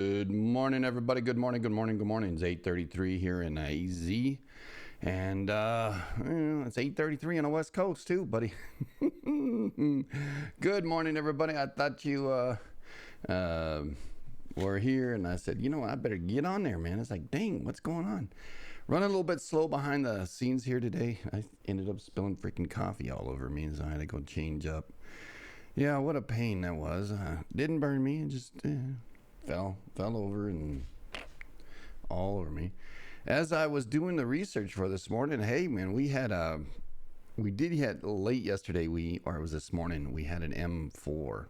Good morning, everybody. Good morning, good morning, good morning. It's 8:33 here in AZ. And it's 8:33 on the West Coast, too, buddy. Good morning, everybody. I thought you were here, and I said, you know what, I better get on there, man. It's like, dang, what's going on? Running a little bit slow behind the scenes here today. I ended up spilling freaking coffee all over me, so I had to go change up. Yeah, what a pain that was. Didn't burn me, it just fell over and all over me. As I was doing the research for this morning, hey man, we had late yesterday, or it was this morning, we had an M4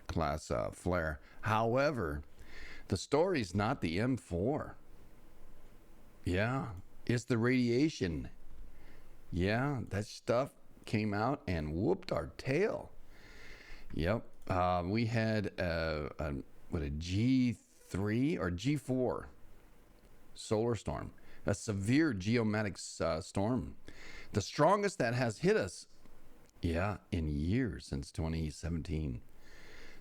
class flare. However, the story's not the M4. Yeah, it's the radiation. Yeah, that stuff came out and whooped our tail. Yep. We had a G3 or G4 solar storm, a severe geomagnetic storm, the strongest that has hit us, in years since 2017.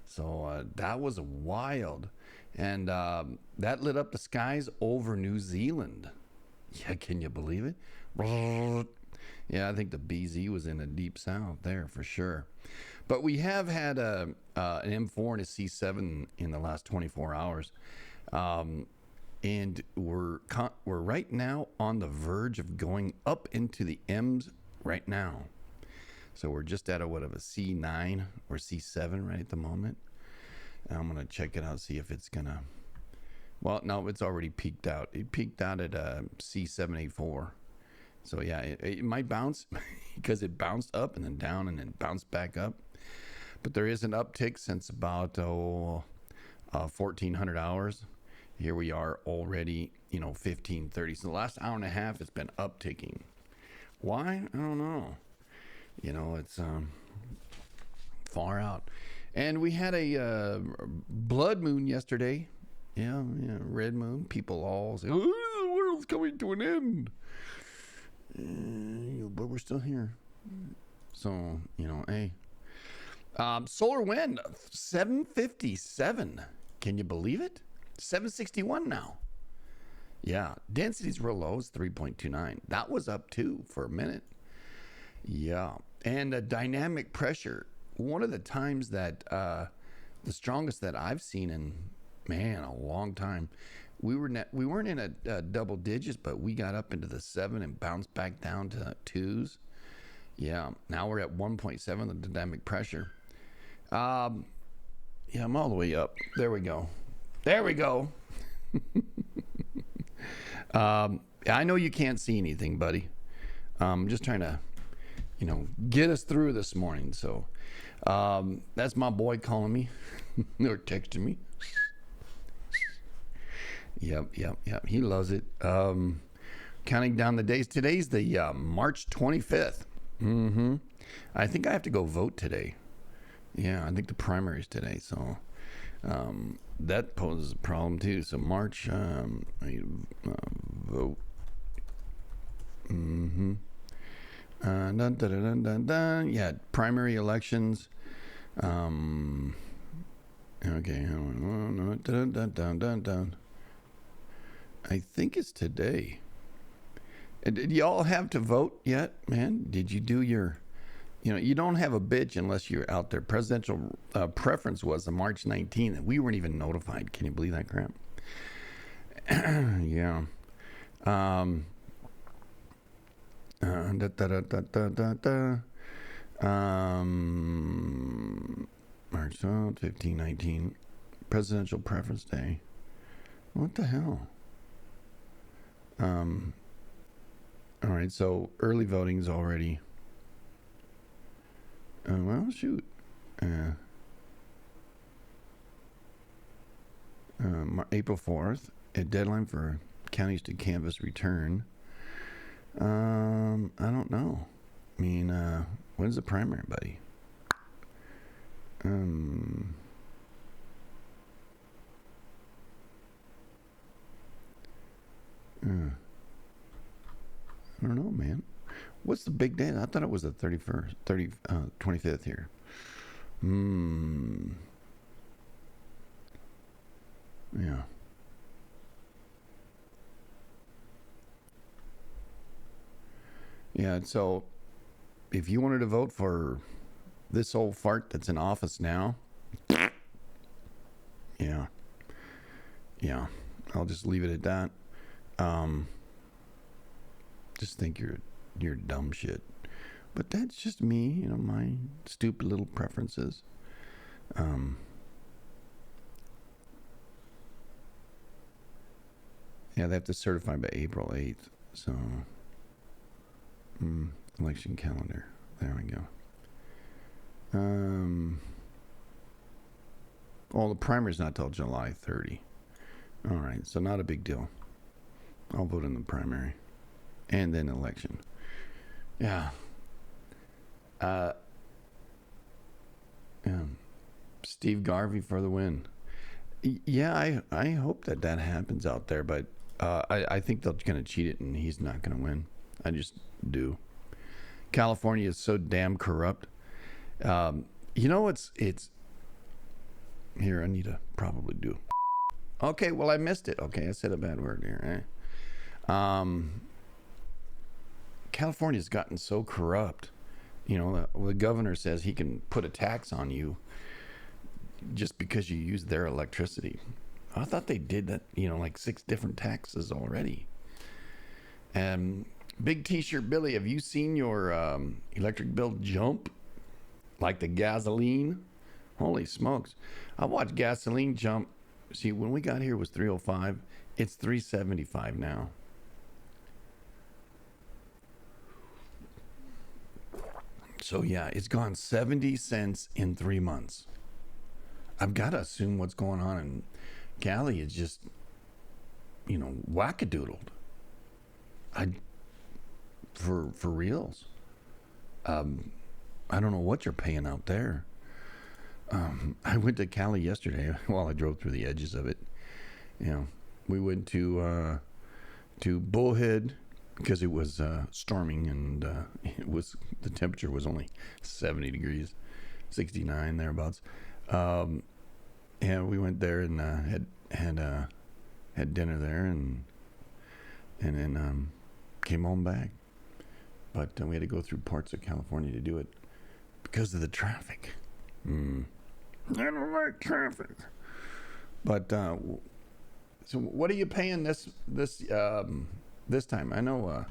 So that was wild, and that lit up the skies over New Zealand. Yeah, can you believe it? Yeah, I think the BZ was in the deep south there for sure. But we have had an M4 and a C7 in the last 24 hours. And we're right now on the verge of going up into the M's right now. So we're just at a C9 or C7 right at the moment. And I'm going to check it out, see if it's going to... Well, no, it's already peaked out. It peaked out at C784. So yeah, it might bounce because it bounced up and then down and then bounced back up. But there is an uptick since about 1400 hours. Here we are already, 1530. So the last hour and a half it's been upticking. Why? I don't know. It's far out. And we had a blood moon yesterday. Yeah, red moon. People all say, oh, the world's coming to an end. But we're still here. So, hey. Solar wind, 757. Can you believe it? 761 now. Yeah, density's real low. It's 3.29. That was up too for a minute. Yeah, and dynamic pressure. One of the times that the strongest that I've seen in a long time. We weren't in a double digits, but we got up into the 7 and bounced back down to 2s. Yeah, now we're at 1.7 the dynamic pressure. I'm all the way up. There we go. I know you can't see anything, buddy. I'm just trying to, get us through this morning. So that's my boy calling me or texting me. Yep. He loves it. Counting down the days. Today's the March 25th. I think I have to go vote today. Yeah, I think the primary's today. So that poses a problem too. So March, vote. Dun, dun, dun, dun, dun. Yeah, primary elections. Okay. Dun, dun, dun, dun, dun. I think it's today. Did y'all have to vote yet, man? Did you do your... you don't have a bitch unless you're out there. Presidential preference was on March 19th, and we weren't even notified. Can you believe that crap? Yeah. March 15, 19. Presidential preference day. What the hell? All right, so early voting's already... well, shoot. April 4th, a deadline for counties to canvass return. I don't know. I mean, when's the primary, buddy? I don't know, man. What's the big day? I thought it was the 25th here. Yeah. Yeah, so if you wanted to vote for this old fart that's in office now, yeah, yeah, I'll just leave it at that. Um, just think you're dumb shit. But that's just me, my stupid little preferences. Yeah, they have to certify by April 8th. So, election calendar. There we go. Well, the primary's not till July 30. All right, so not a big deal. I'll vote in the primary. And then election. Yeah. Yeah. Steve Garvey for the win. Yeah, I hope that happens out there, but I think they're going to cheat it and he's not going to win. I just do. California is so damn corrupt. It's here. I need to probably do. Okay, well I missed it. Okay, I said a bad word here. California's gotten so corrupt. The governor says he can put a tax on you just because you use their electricity. I thought they did that, like 6 different taxes already. Big T-shirt Billy, have you seen your electric bill jump like the gasoline? Holy smokes. I watched gasoline jump. See, when we got here it was $3.05. It's $3.75 now. So yeah, it's gone 70 cents in 3 months. I've got to assume what's going on in Cali is just, wackadoodled. For reals. I don't know what you're paying out there. I went to Cali yesterday while I drove through the edges of it. We went to Bullhead because it was storming and the temperature was only 70 degrees, 69 thereabouts. We went there and had dinner there and then came home back. But we had to go through parts of California to do it because of the traffic. I don't like traffic. But so what are you paying this time? I know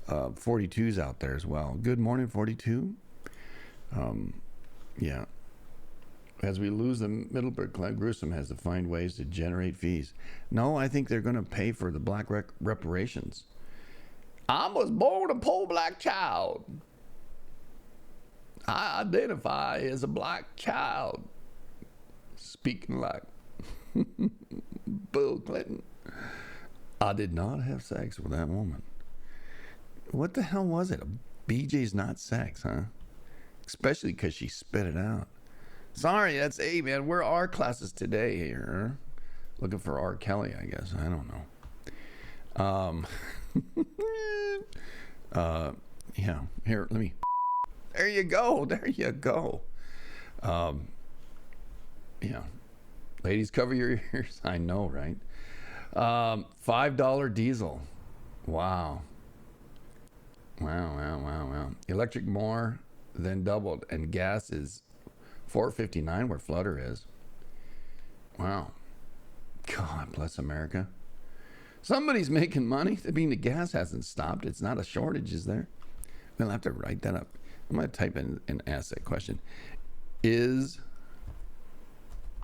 42's out there as well. Good morning, 42. Yeah. As we lose the Middleburg, Glenn Gruesome has to find ways to generate fees. No, I think they're going to pay for the black reparations. I was born a poor black child. I identify as a black child. Speaking like Bill Clinton. I did not have sex with that woman. What the hell was it? BJ's not sex, huh? Especially because she spit it out. Sorry, that's A, man. We're R classes today here. Looking for R. Kelly, I guess. I don't know. Yeah. Here, let me. There you go. There you go. Yeah. Ladies, cover your ears. I know, right? $5 diesel. Wow. Wow. Electric more than doubled, and gas is $4.59 where Flutter is. Wow. God bless America. Somebody's making money. I mean, the gas hasn't stopped. It's not a shortage, is there? I'll have to write that up. I'm going to type in and ask that question. Is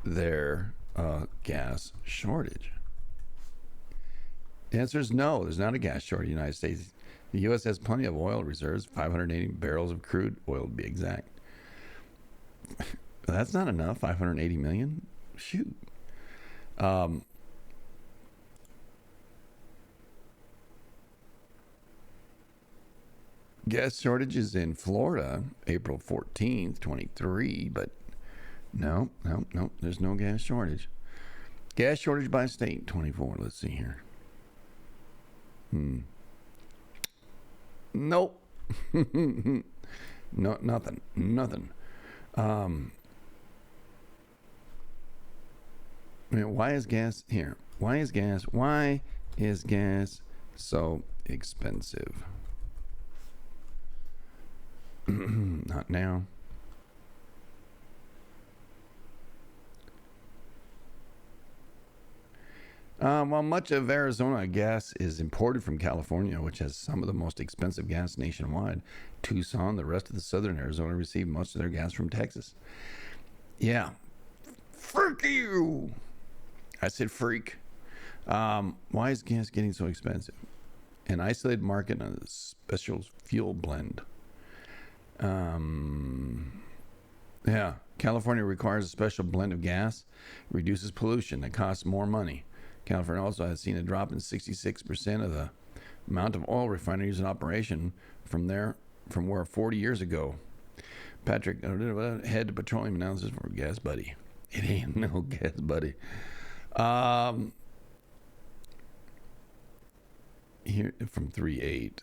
there a gas shortage? The answer is no. There's not a gas shortage in the United States. The U.S. has plenty of oil reserves, 580 barrels of crude oil to be exact. That's not enough, 580 million? Shoot. Gas shortages in Florida, April 14th, 23, but no, there's no gas shortage. Gas shortage by state, 24. Let's see here. Nope. No, nothing. I mean, why is gas here? Why is gas so expensive? Not now. While much of Arizona gas is imported from California, which has some of the most expensive gas nationwide, Tucson, the rest of the southern Arizona receive most of their gas from Texas. Yeah. Freak you! I said freak. Why is gas getting so expensive? An isolated market on a special fuel blend. Yeah. California requires a special blend of gas, reduces pollution that costs more money. California also has seen a drop in 66% of the amount of oil refineries in operation from where 40 years ago. Patrick, head to petroleum analysis for Gas Buddy. It ain't no Gas Buddy. Here from 3.8.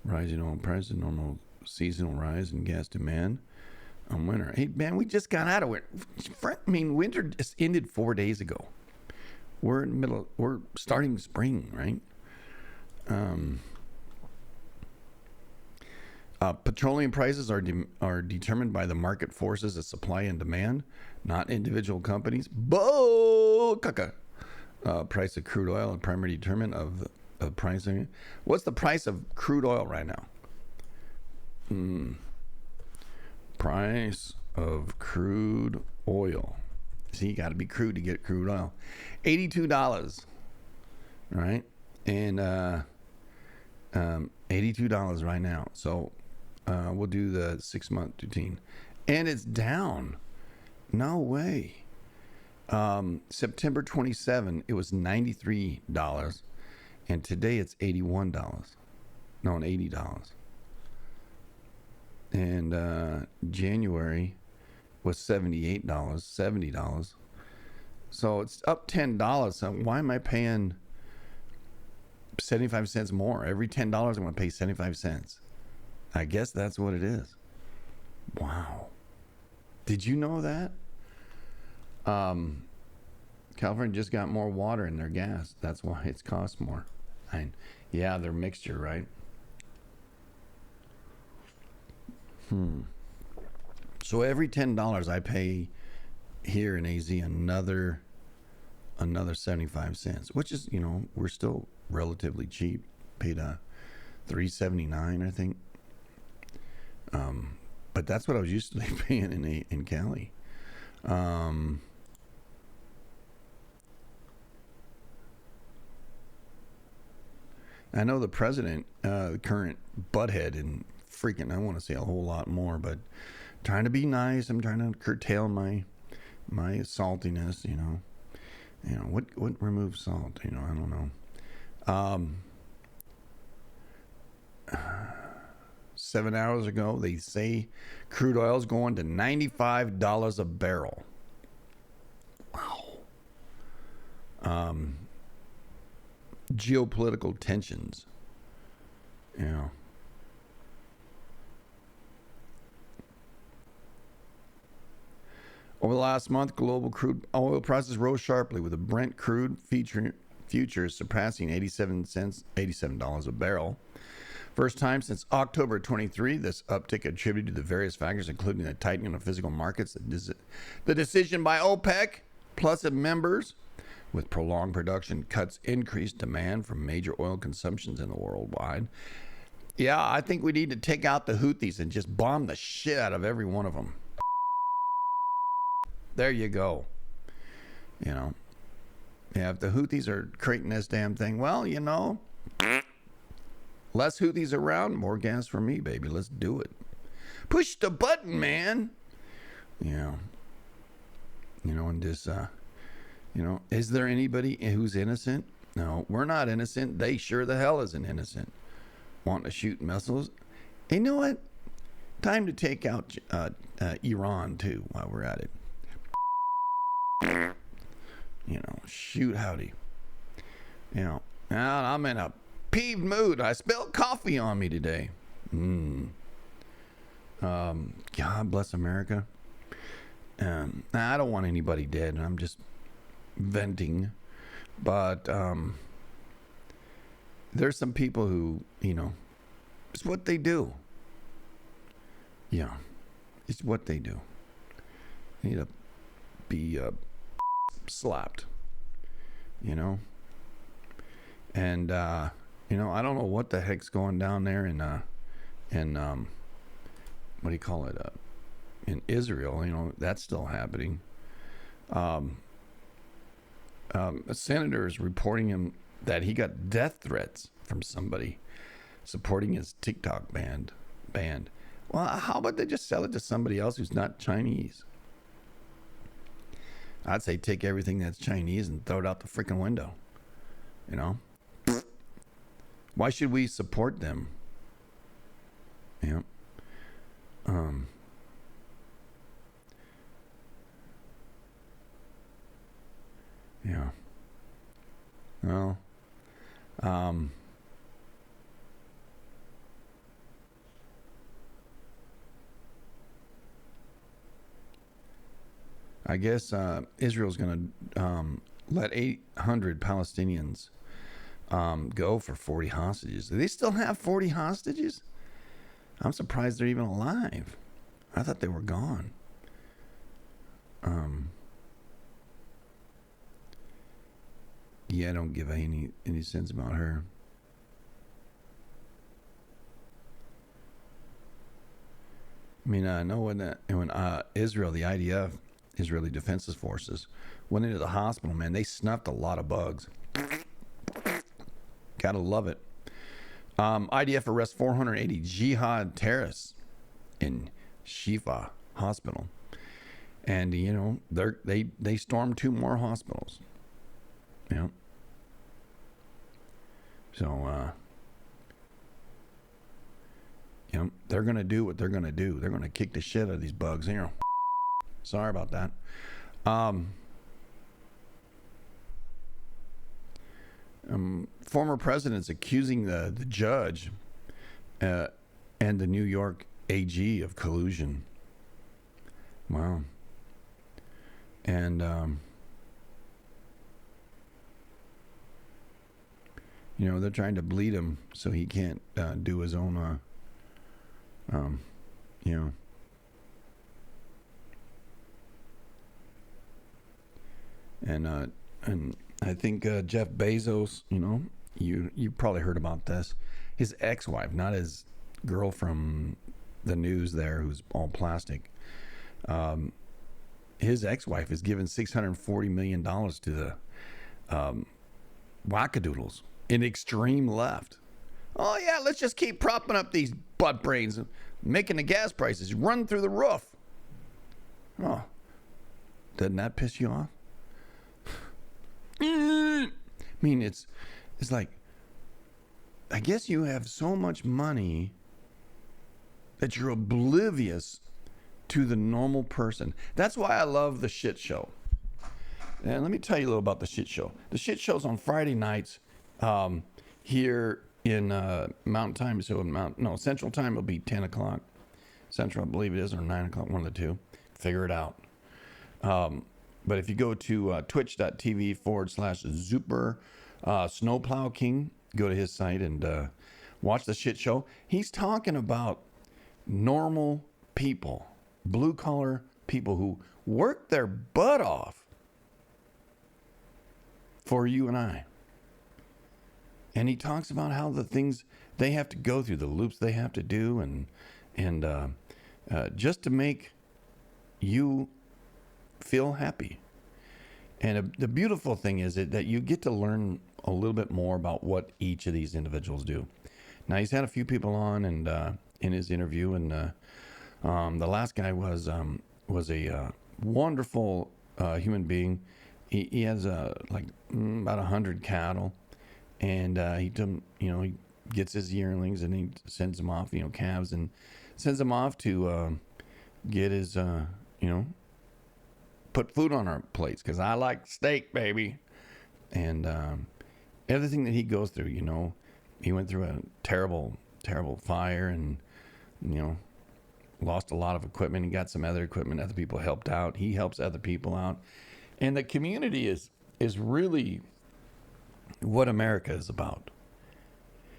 Rising oil prices, normal seasonal rise in gas demand on winter. Hey, man, we just got out of winter. I mean, winter just ended 4 days ago. We're in the middle. We're starting spring, right? Petroleum prices are determined by the market forces of supply and demand, not individual companies. Price of crude oil, a primary determinant of pricing. What's the price of crude oil right now? Price of crude oil. See, you got to be crude to get crude oil. $82, right? And $82 right now. So we'll do the 6-month routine. And it's down. No way. September 27, it was $93. And today it's $81. No, $80. And January was $78, $70. So it's up $10. So why am I paying 75 cents more? Every $10, I'm going to pay 75 cents. I guess that's what it is. Wow. Did you know that? California just got more water in their gas. That's why it's cost more. Yeah, their mixture, right? So every $10 I pay here in AZ another 75 cents, which is, we're still relatively cheap. Paid $3.79, I think. But that's what I was used to paying in Cali. I know the president, the current butthead, and freaking, I want to say a whole lot more, but trying to be nice. I'm trying to curtail my saltiness. What removes salt? I don't know. 7 hours ago, they say crude oil is going to $95 a barrel. Wow. Geopolitical tensions. Over the last month, global crude oil prices rose sharply, with the Brent crude futures surpassing $87 a barrel. First time since October 23, this uptick attributed to the various factors, including the tightening of physical markets, the decision by OPEC plus its members, with prolonged production cuts, increased demand from major oil consumptions in the worldwide. Yeah, I think we need to take out the Houthis and just bomb the shit out of every one of them. There you go. Yeah, if the Houthis are creating this damn thing, well, less Houthis around, more gas for me, baby. Let's do it. Push the button, man. And this, is there anybody who's innocent? No, we're not innocent. They sure the hell isn't innocent. Want to shoot missiles? Hey, you know what? Time to take out Iran, too, while we're at it. Shoot howdy. Now I'm in a peeved mood. I spilled coffee on me today. God bless America. I don't want anybody dead. I'm just venting. But there's some people who, it's what they do. Yeah, it's what they do. They need to be slapped, And, I don't know what the heck's going down there in what do you call it? In Israel, that's still happening. A senator is reporting him that he got death threats from somebody supporting his TikTok band. Well, how about they just sell it to somebody else who's not Chinese? I'd say take everything that's Chinese and throw it out the freaking window. Why should we support them? Yeah. Yeah. Well, I guess Israel's going to let 800 Palestinians go for 40 hostages. Do they still have 40 hostages? I'm surprised they're even alive. I thought they were gone. Yeah, I don't give any sense about her. I mean, I know when Israel, the IDF, Israeli Defense Forces, went into the hospital, man, they snuffed a lot of bugs. Gotta love it. IDF arrests 480 jihad terrorists in Shifa Hospital, and they stormed 2 more hospitals. Yeah. So they're gonna do what they're gonna do. They're gonna kick the shit out of these bugs. Sorry about that. Former presidents accusing the judge and the New York AG of collusion. Wow. And they're trying to bleed him so he can't do his own and I think Jeff Bezos, you probably heard about this. His ex-wife, not his girl from the news there who's all plastic. His ex-wife is given $640 million to the wackadoodles in extreme left. Oh yeah, let's just keep propping up these butt brains and making the gas prices run through the roof. Oh, doesn't that piss you off? I mean, it's like, I guess you have so much money that you're oblivious to the normal person. That's why I love the shit show. And let me tell you a little about the shit show. The shit show's on Friday nights here in Mountain Time. So Central Time will be 10 o'clock. Central, I believe it is, or 9 o'clock, one of the two. Figure it out. But if you go to twitch.tv/Zuper Snowplow King, go to his site and watch the shit show. He's talking about normal people, blue collar people who work their butt off for you and I. And he talks about how the things they have to go through, the loops they have to do, and just to make you feel happy. And the beautiful thing is that you get to learn a little bit more about what each of these individuals do. Now, he's had a few people on and in his interview, and the last guy was a wonderful human being. He has about 100 cattle, and he gets his yearlings and he sends them off, calves, and sends them off to get his put food on our plates, because I like steak, baby. And everything that he goes through, he went through a terrible fire, and lost a lot of equipment. He got some other equipment. Other people helped out. He helps other people out. And the community is really what America is about.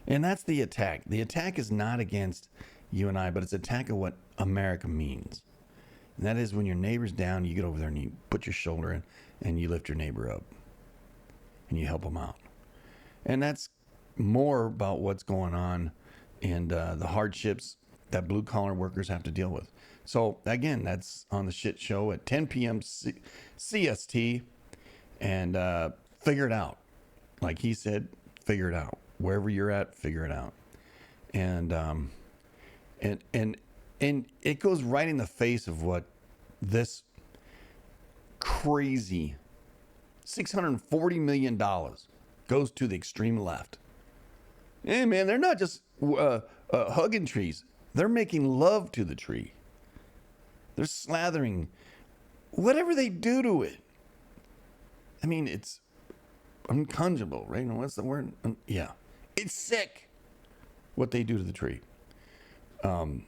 And that's the attack. The attack is not against you and I, but it's an attack of what America means. And that is when your neighbor's down, you get over there and you put your shoulder in and you lift your neighbor up and you help them out. And that's more about what's going on and the hardships that blue collar workers have to deal with. So again, that's on the shit show at 10 p.m. CST, and figure it out. Like he said, figure it out. Wherever you're at, figure it out. And it goes right in the face of what this crazy $640 million goes to the extreme left. Hey man, they're not just hugging trees. They're making love to the tree. They're slathering whatever they do to it. I mean, it's unconscionable, right? What's the word? Yeah. It's sick what they do to the tree. And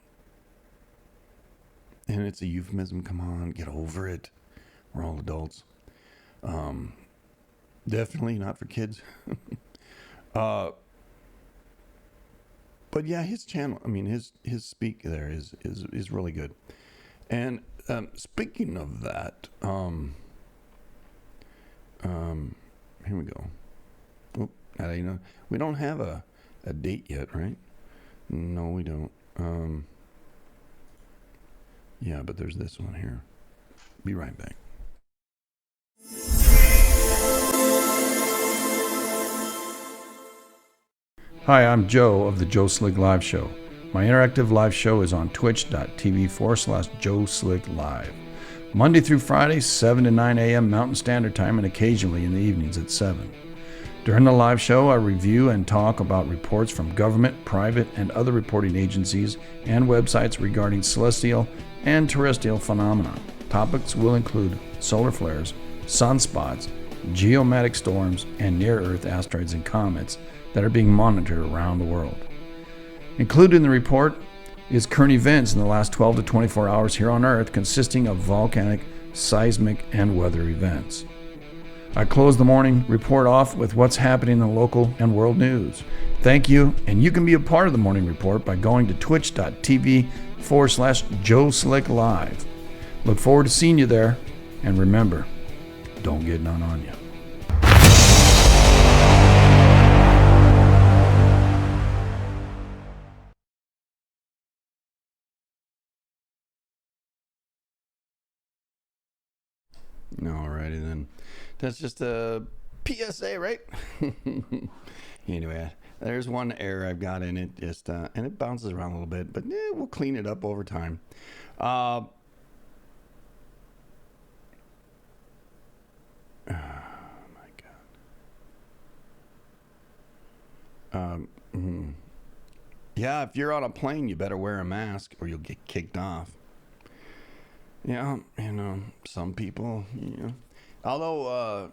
it's a euphemism. Come on, get over it. We're all adults. Definitely not for kids. But yeah, his channel, I mean, his speak there is really good. And speaking of that, here we go. Oh, we don't have a date yet, right? No, we don't. Yeah, but there's this one here. Be right back. Hi, I'm Joe of the Joe Slick Live Show. My interactive live show is on twitch.tv/Joe Slick Live. Monday through Friday, 7 to 9 a.m. Mountain Standard Time, and occasionally in the evenings at 7. During the live show, I review and talk about reports from government, private, and other reporting agencies and websites regarding celestial and terrestrial phenomena. Topics will include solar flares, sunspots, geomatic storms, and near-Earth asteroids and comets that are being monitored around the world. Included in the report is current events in the last 12 to 24 hours here on Earth, consisting of volcanic, seismic, and weather events. I close the morning report off with what's happening in the local and world news. Thank you, and you can be a part of the morning report by going to twitch.tv/Joe Slick Live. Look forward to seeing you there, and remember, don't get none on you. Alrighty then. That's just a PSA, right? Anyway, there's one error I've got in it, just and it bounces around a little bit, but we'll clean it up over time. Oh my God. Yeah, if you're on a plane, you better wear a mask or you'll get kicked off. Yeah, some people, although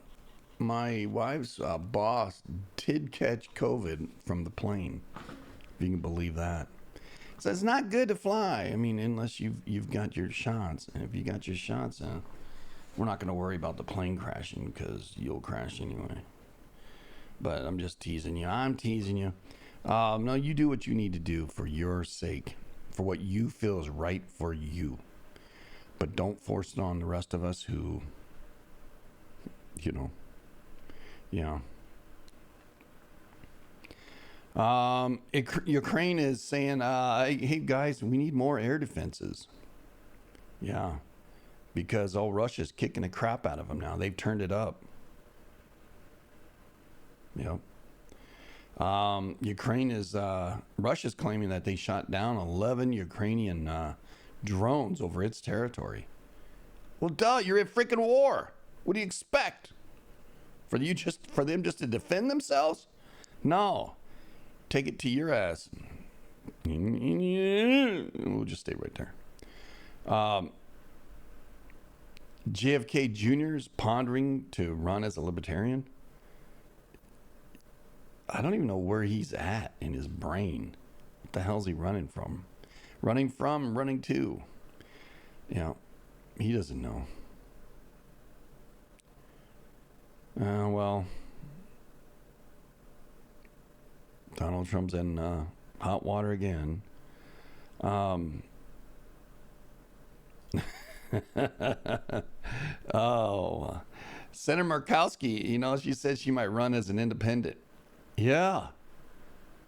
my wife's boss did catch COVID from the plane, if you can believe that. So it's not good to fly. I mean, unless you've got your shots. And if you got your shots, we're not going to worry about the plane crashing because you'll crash anyway. But I'm just teasing you. I'm teasing you. No, you do what you need to do for your sake, for what you feel is right for you. But don't force it on the rest of us who, yeah. Ukraine is saying, hey guys, we need more air defenses. Yeah, because Russia's kicking the crap out of them now. They've turned it up. Yep. Russia's claiming that they shot down 11 Ukrainian drones over its territory. Well, duh, you're in freaking war. What do you expect? For them just to defend themselves? No. Take it to your ass. We'll just stay right there. JFK Jr. is pondering to run as a libertarian. I don't even know where he's at in his brain. What the hell is he running from? Running from, running to. Yeah, he doesn't know. Well, Donald Trump's in hot water again. Oh, Senator Murkowski, she said she might run as an independent. Yeah.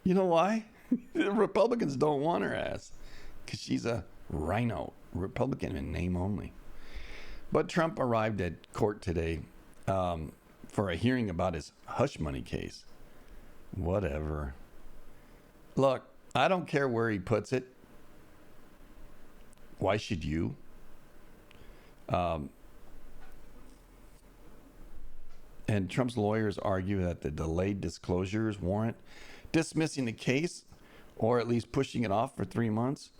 You know why? The Republicans don't want her ass because she's a rhino, Republican in name only. But Trump arrived at court today for a hearing about his hush money case. Whatever. Look, I don't care where he puts it. Why should you? And Trump's lawyers argue that the delayed disclosures warrant dismissing the case or at least pushing it off for 3 months.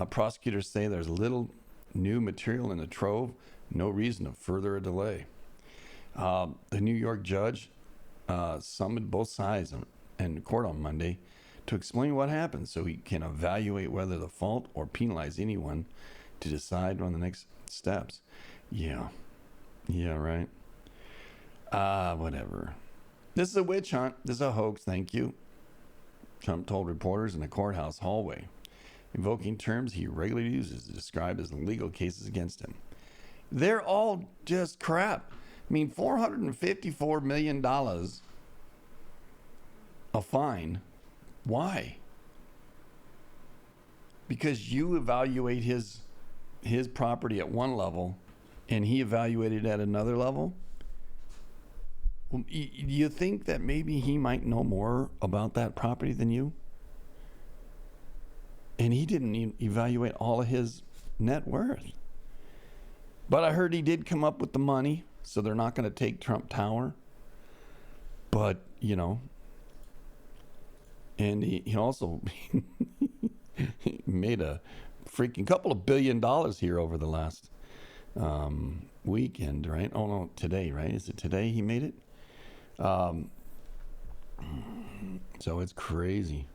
Prosecutors say there's little new material in the trove, no reason to further a delay. The New York judge summoned both sides in court on Monday to explain what happened so he can evaluate whether to fault or penalize anyone to decide on the next steps. Yeah, right. Whatever. This is a witch hunt. This is a hoax, thank you, Trump told reporters in the courthouse hallway, invoking terms he regularly uses to describe his legal cases against him. They're all just crap. I mean, $454 million a fine. Why? Because you evaluate his property at one level and he evaluated at another level? Well, you think that maybe he might know more about that property than you? And he didn't evaluate all of his net worth. But I heard he did come up with the money, so they're not going to take Trump Tower. But, and he also made a freaking couple of $1 billion here over the last weekend, right? Oh, no, today, right? Is it today he made it? So it's crazy.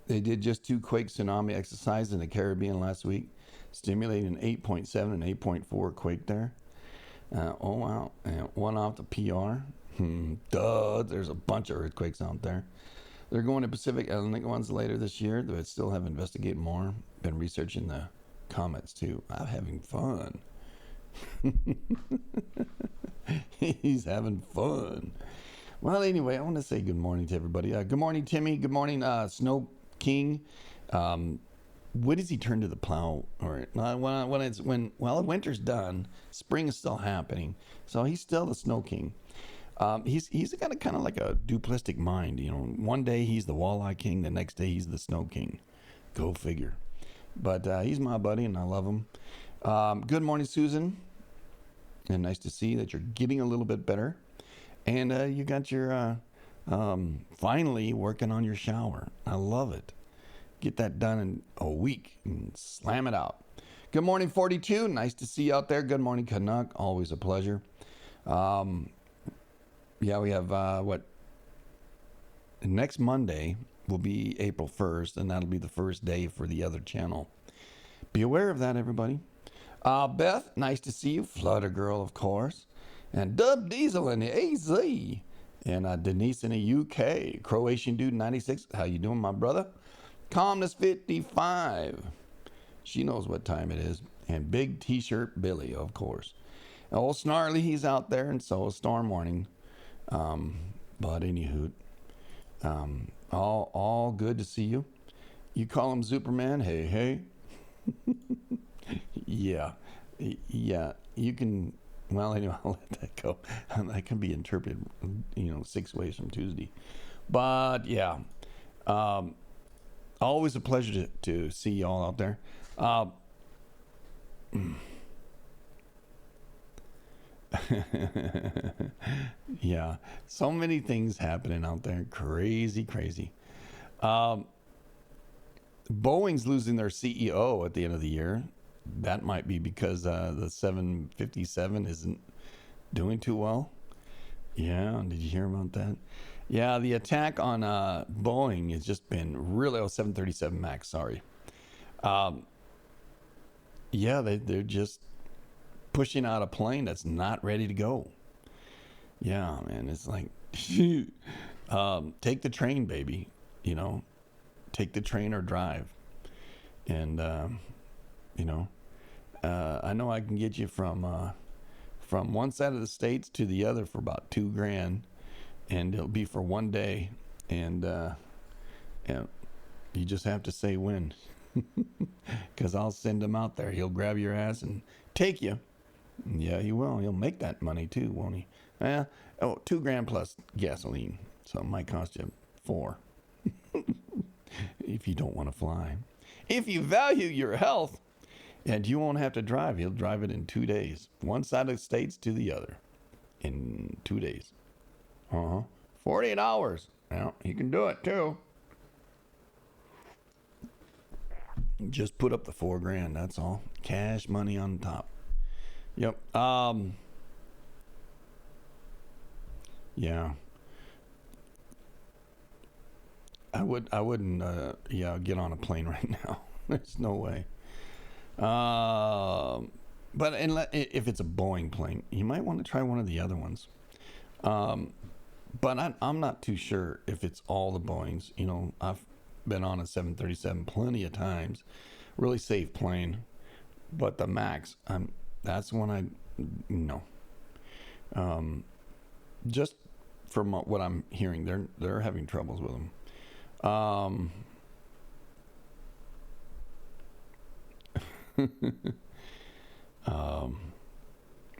They did just 2 quake tsunami exercises in the Caribbean last week, stimulating an 8.7 and 8.4 quake there. Oh, wow. And one off the PR. There's a bunch of earthquakes out there. They're going to Pacific Atlantic ones later this year. They still have investigated more. Been researching the comets, too. I'm having fun. He's having fun. Well, anyway, I want to say good morning to everybody. Good morning, Timmy. Good morning, Snow King. When does he turn to the plow? Or when winter's done, spring is still happening. So he's still the Snow King. He's got a kind of like a duplistic mind. One day he's the Walleye King, the next day he's the Snow King. Go figure. But he's my buddy, and I love him. Good morning, Susan. And nice to see that you're getting a little bit better. And you got your finally working on your shower. I love it. Get that done in a week and slam it out. Good morning, 42. Nice to see you out there. Good morning, Canuck. Always a pleasure. Yeah, we have next Monday will be April 1st, and that'll be the first day for the other channel. Be aware of that, everybody. Beth, nice to see you. Flutter Girl, of course. And Dub Diesel in the AZ. And Denise in the UK. Croatian Dude 96. How you doing, my brother? Calmness 55. She knows what time it is. And Big T-shirt Billy, of course. Old Snarly, he's out there, and so is Storm Warning. But anywho, all good to see you. You call him Superman? Hey. Yeah, you can. Well, anyway, I'll let that go. That can be interpreted, 6 ways from Tuesday. But yeah, always a pleasure to see you all out there. Yeah, so many things happening out there. Crazy. Boeing's losing their CEO at the end of the year. That might be because the 757 isn't doing too well. Yeah, did you hear about that? Yeah, the attack on Boeing has just been really 737 Max. Sorry. Yeah, they're just pushing out a plane that's not ready to go. Yeah, man, it's like take the train, baby. Take the train or drive. And I know I can get you from one side of the states to the other for about $2,000, and it'll be for one day. And you just have to say when, because I'll send him out there. He'll grab your ass and take you. Yeah, he will. He'll make that money too, won't he? $2,000 plus gasoline, so it might cost you $4,000 if you don't want to fly. If you value your health, and you won't have to drive, he'll drive it in 2 days, one side of the states to the other, in 2 days. 48 hours. Well, he can do it too. Just put up the $4,000. That's all. Cash money on top. Yep. Yeah. I wouldn't get on a plane right now. There's no way. But if it's a Boeing plane, you might want to try one of the other ones. But I'm not too sure if it's all the Boeings. I've been on a 737 plenty of times. Really safe plane. But the Max, that's one just from what I'm hearing, they're having troubles with them.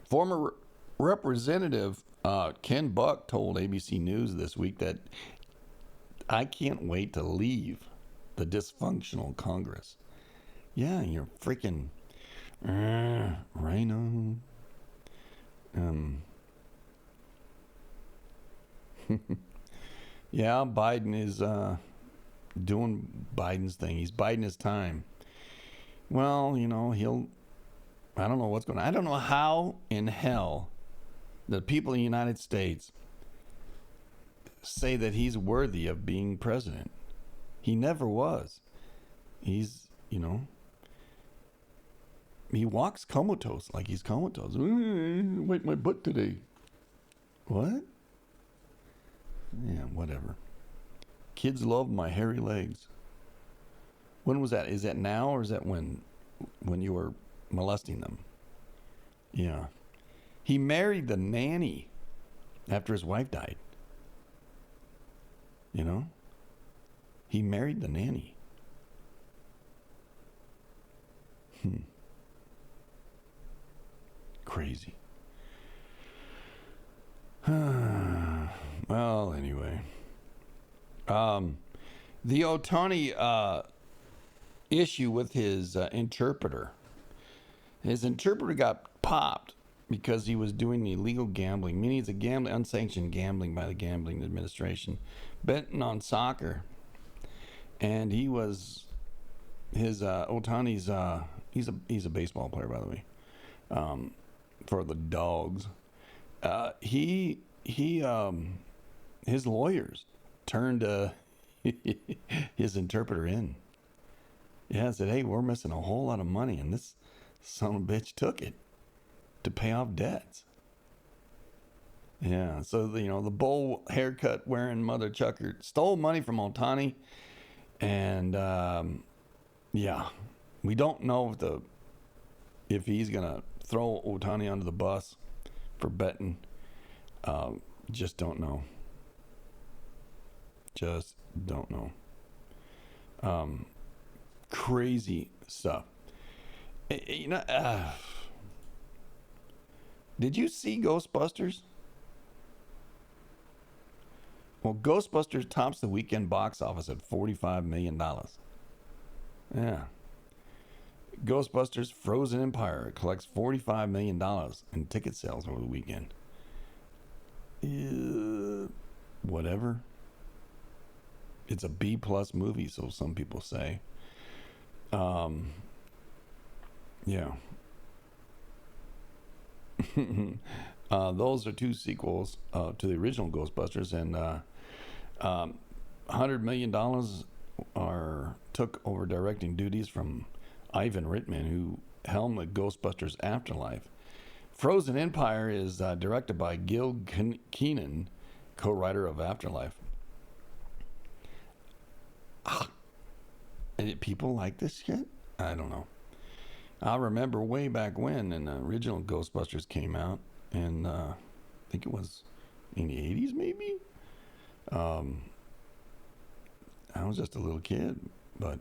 Former Representative Ken Buck told ABC News this week that I can't wait to leave the dysfunctional Congress. Yeah, you're freaking rhino. Yeah, Biden is doing Biden's thing. He's biding his time. Well, I don't know what's going on. I don't know how in hell the people in the United States say that he's worthy of being president. He never was. He's, he walks comatose, like he's comatose. Wipe my butt today. What? Yeah, whatever. Kids love my hairy legs. When was that? Is that now, or is that when you were molesting them? Yeah. He married the nanny after his wife died. He married the nanny. Crazy. Well, anyway. The Otani issue with his interpreter. His interpreter got popped because he was doing illegal gambling, meaning it's unsanctioned gambling by the gambling administration, betting on soccer. And he was Otani's he's a baseball player, by the way, for the Dogs. His lawyers turned his interpreter in. Yeah, said, hey, we're missing a whole lot of money, and this son of a bitch took it to pay off debts. Yeah, so the bowl haircut wearing mother chucker stole money from Otani, and yeah, we don't know if he's gonna throw Otani under the bus for betting. Just don't know. Just don't know. Crazy stuff. Did you see Ghostbusters? Well, Ghostbusters tops the weekend box office at $45 million. Yeah. Ghostbusters Frozen Empire collects $45 million in ticket sales over the weekend. Whatever. It's a B+ movie, so some people say. Yeah. Those are two sequels to the original Ghostbusters, and $100 million took over directing duties from Ivan Reitman, who helmed the Ghostbusters Afterlife. Frozen Empire is directed by Gil Keenan, co-writer of Afterlife. People like this shit? I don't know. I remember way back when the original Ghostbusters came out, and I think it was in the 80s maybe? I was just a little kid, but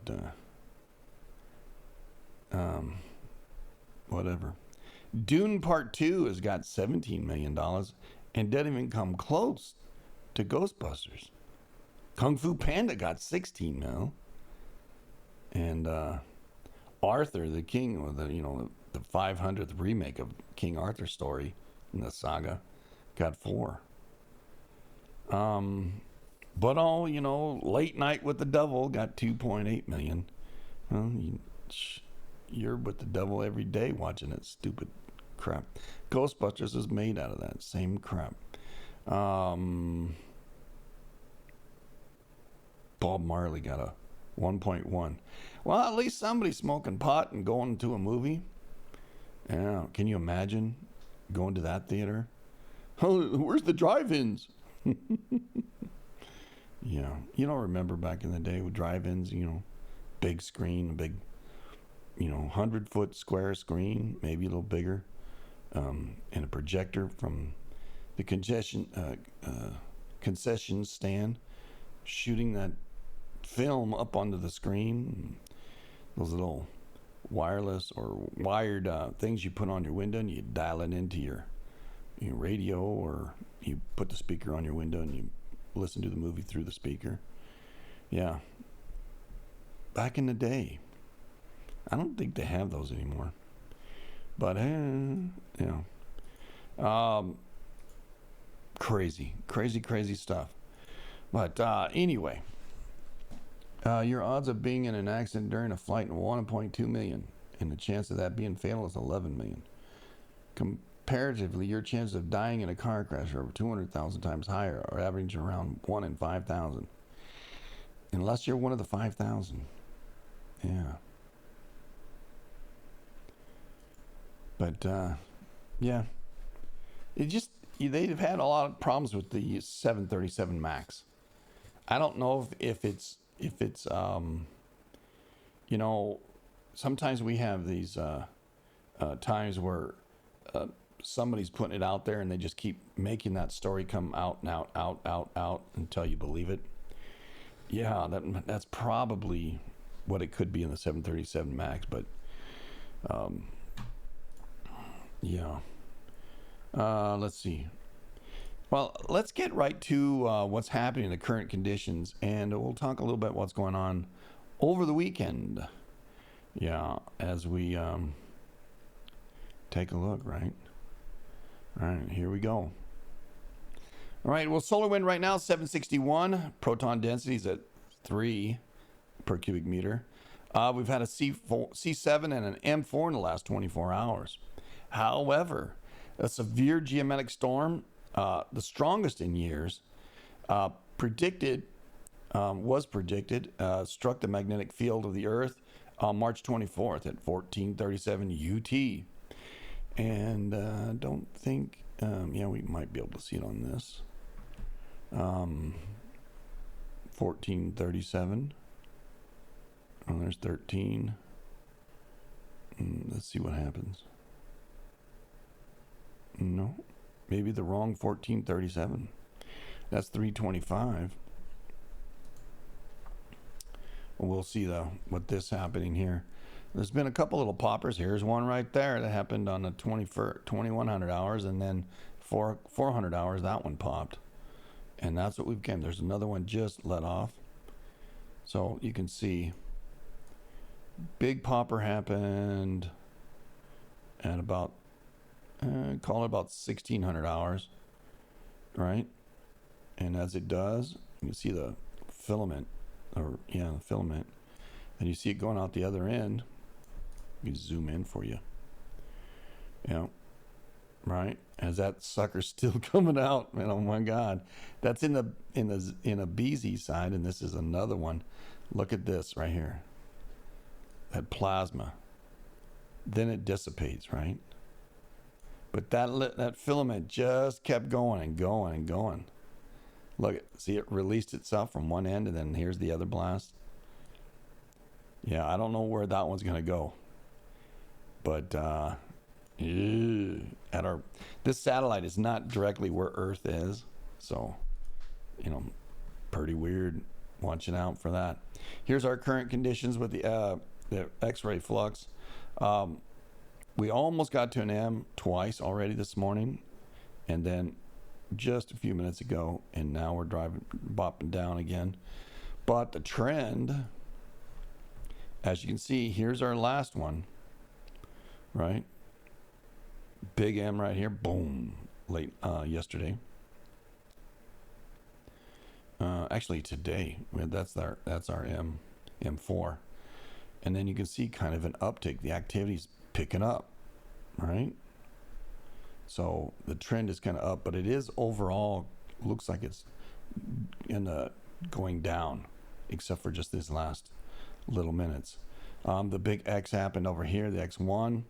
whatever. Dune Part 2 has got $17 million and doesn't even come close to Ghostbusters. Kung Fu Panda got 16 mil. And Arthur, the King, or the 500th remake of King Arthur's story in the saga, got 4. But Late Night with the Devil got 2.8 million. Well, you're with the devil every day watching that stupid crap. Ghostbusters is made out of that same crap. Bob Marley got a 1.1. Well, at least somebody's smoking pot and going to a movie. Yeah, can you imagine going to that theater? Oh, where's the drive-ins? Yeah, you don't remember back in the day with drive-ins, big screen, big, 100-foot square screen, maybe a little bigger, and a projector from the concession stand, shooting that film up onto the screen. Those little wireless or wired things you put on your window, and you dial it into your radio, or you put the speaker on your window and you listen to the movie through the speaker. Yeah, back in the day. I don't think they have those anymore, but crazy stuff. But anyway, your odds of being in an accident during a flight are 1.2 million, and the chance of that being fatal is 11 million. Comparatively, your chance of dying in a car crash are over 200,000 times higher, or averaging around 1 in 5,000. Unless you're one of the 5,000. Yeah. But, yeah. They've had a lot of problems with the 737 MAX. I don't know if it's sometimes we have these times where somebody's putting it out there and they just keep making that story come out and out until you believe it. Yeah, that's probably what it could be in the 737 MAX, but yeah. Let's see. Well, let's get right to what's happening in the current conditions, and we'll talk a little bit what's going on over the weekend. Yeah, as we take a look, right? All right, here we go. All right, well, solar wind right now, 761. Proton density is at 3 per cubic meter. We've had a C7 and an M4 in the last 24 hours. However, a severe geomagnetic storm, the strongest in years, was predicted, struck the magnetic field of the Earth on March 24th at 1437 UT. And don't think, we might be able to see it on this. 1437. Oh, there's 13. Let's see what happens. No, maybe the wrong 1437. That's 325. We'll see though what this happening here. There's been a couple little poppers. Here's one right there that happened on the 2100 hours, and then 400 hours that one popped, and that's what we've got. There's another one just let off, so you can see big popper happened at about call it about 1600 hours, right? And as it does, you can see the filament, the filament, and you see it going out the other end. Let me zoom in for you. right? As that sucker's still coming out, man. Oh my God, that's in a BZ side, and this is another one. Look at this right here. That plasma. Then it dissipates, right? But that filament just kept going and going and going. Look, see, it released itself from one end, and then here's the other blast. Yeah, I don't know where that one's gonna go, but this satellite is not directly where Earth is, so pretty weird. Watching out for that. Here's our current conditions with the X-ray flux. We almost got to an M twice already this morning, and then just a few minutes ago, and now we're bopping down again. But the trend, as you can see, here's our last one, right? Big M right here, boom, late yesterday. Actually today, that's our M4, and then you can see kind of an uptick. The activity's picking up, right? So the trend is kind of up, but it is overall looks like it's going down, except for just these last little minutes. The big X happened over here. The X1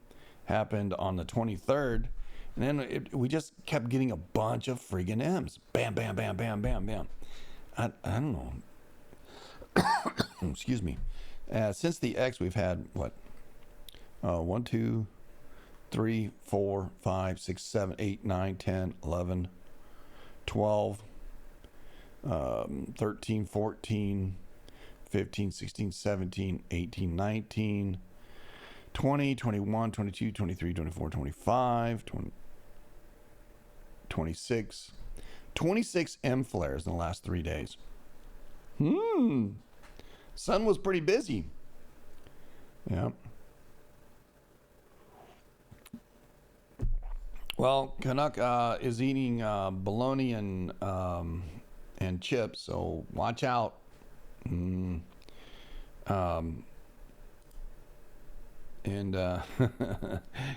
happened on the 23rd, and then we just kept getting a bunch of friggin' M's. Bam, bam, bam, bam, bam, bam. I don't know. Excuse me. Since the X, we've had what? 1, 2, 3, 4, 5, 6, 7, 8, 9, 10, 11, 12, 13, 14, 15, 16, 17, 18, 19, 20, 21, 22, 23, 24, 25, 26. 26 M flares in the last 3 days. Sun was pretty busy. Yeah. Well, Canuck is eating bologna and chips, so watch out.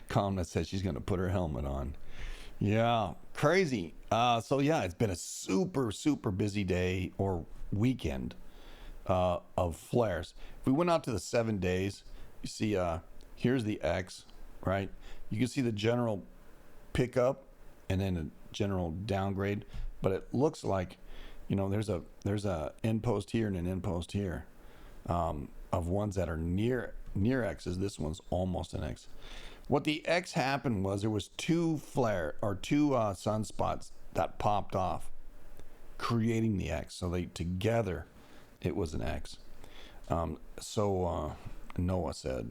Calmness says she's going to put her helmet on. Yeah, crazy. So yeah, it's been a super, super busy day or weekend of flares. If we went out to the 7 days, you see here's the X, right? You can see the general pickup and then a general downgrade, but it looks like there's a end post here and an end post here of ones that are near X's. This one's almost an X. What the X happened was there was two sunspots that popped off, creating the X. So together it was an X. Noah said,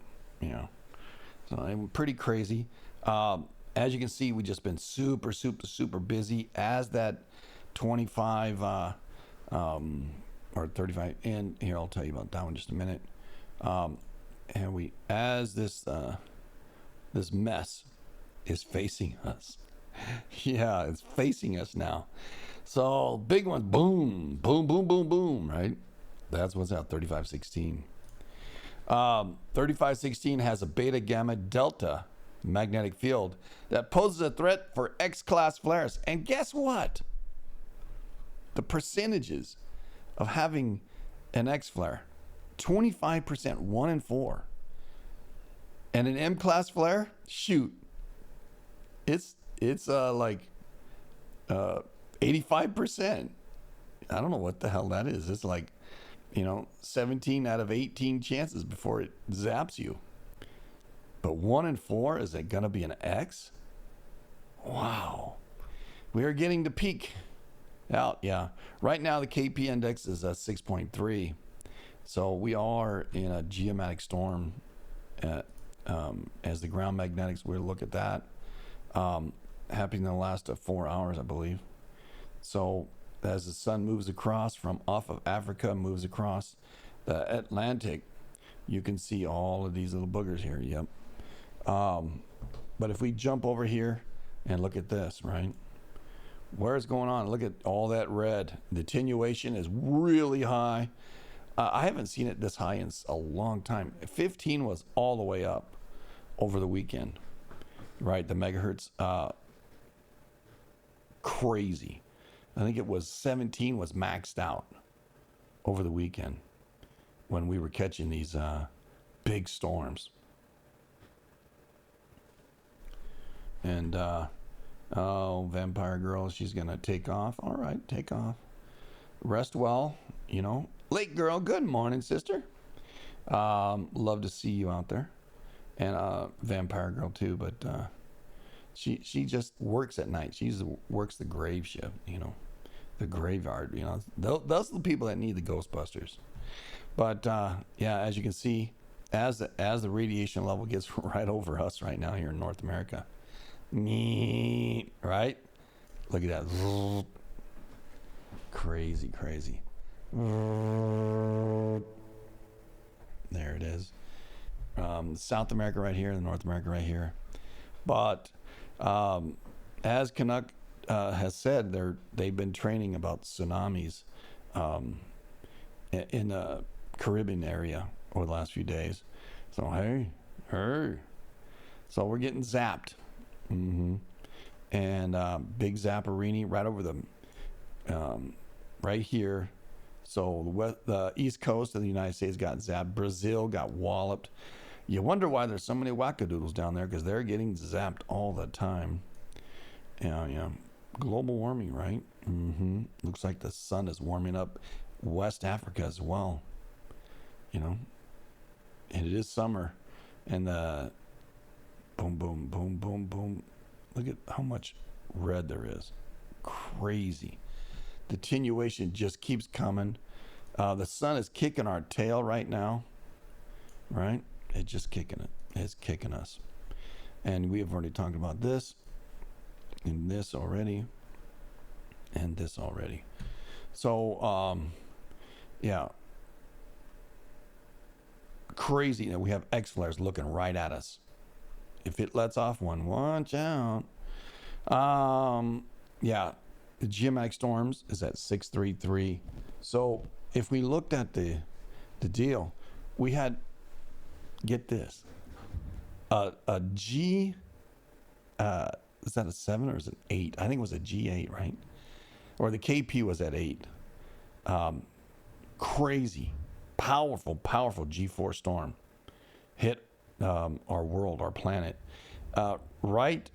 so pretty crazy. As you can see, we've just been super, super, super busy as that 25 or 35. And here, I'll tell you about that one in just a minute. And as this mess is facing us. Yeah, it's facing us now. So big ones, boom, boom, boom, boom, boom, right? That's what's out, 3516. 3516 has a beta, gamma, delta magnetic field that poses a threat for X-class flares. And guess what? The percentages of having an X flare, 25%, 1 in 4. And an M-class flare, shoot, it's like 85%. I don't know what the hell that is. It's like 17 out of 18 chances before it zaps you. But 1 in 4, is it gonna be an X? Wow, we are getting the peak out. Yeah, right now the KP index is 6.3, so we are in a geomatic storm. As the ground magnetics, we'll look at that happening in the last 4 hours, I believe. So as the sun moves across from off of Africa, moves across the Atlantic, you can see all of these little boogers here. Yep. But if we jump over here and look at this, right? Where's going on? Look at all that red. The attenuation is really high. I haven't seen it this high in a long time. 15 was all the way up over the weekend, right? The megahertz crazy. I think it was 17 was maxed out over the weekend when we were catching these big storms. And, oh, Vampire Girl, she's going to take off. All right, take off. Rest well, you know. Lake Girl, good morning, sister. Love to see you out there. And Vampire Girl, too, but she just works at night. She works the grave shift, you know. The graveyard, you know. Those are the people that need the Ghostbusters. But, yeah, as you can see, as the radiation level gets right over us right now here in North America, right? Look at that. Crazy. There it is. South America right here, and North America right here. But as Canuck has said, they've been training about tsunamis in the Caribbean area over the last few days. So hey, so we're getting zapped. And big zapparini right over the right here. So the east coast of the United States got zapped. Brazil got walloped. You wonder why there's so many wackadoodles down there, because they're getting zapped all the time. Yeah. Global warming, right? Looks like the sun is warming up West Africa as well. You know, and it is summer, and the boom. Look at how much red there is. Crazy. The attenuation just keeps coming. The sun is kicking our tail right now, right? It's just kicking it. It's kicking us. And we have already talked about this, and this already, and this already. So, yeah. Crazy that we have X flares looking right at us. If it lets off one, watch out. Yeah, the geomagnetic storms is at 633. So if we looked at the deal, we had, get this, a G, is that a 7 or is it 8? I think it was a G8, right? Or the KP was at 8. Crazy, powerful G4 storm hit our world, our planet, right.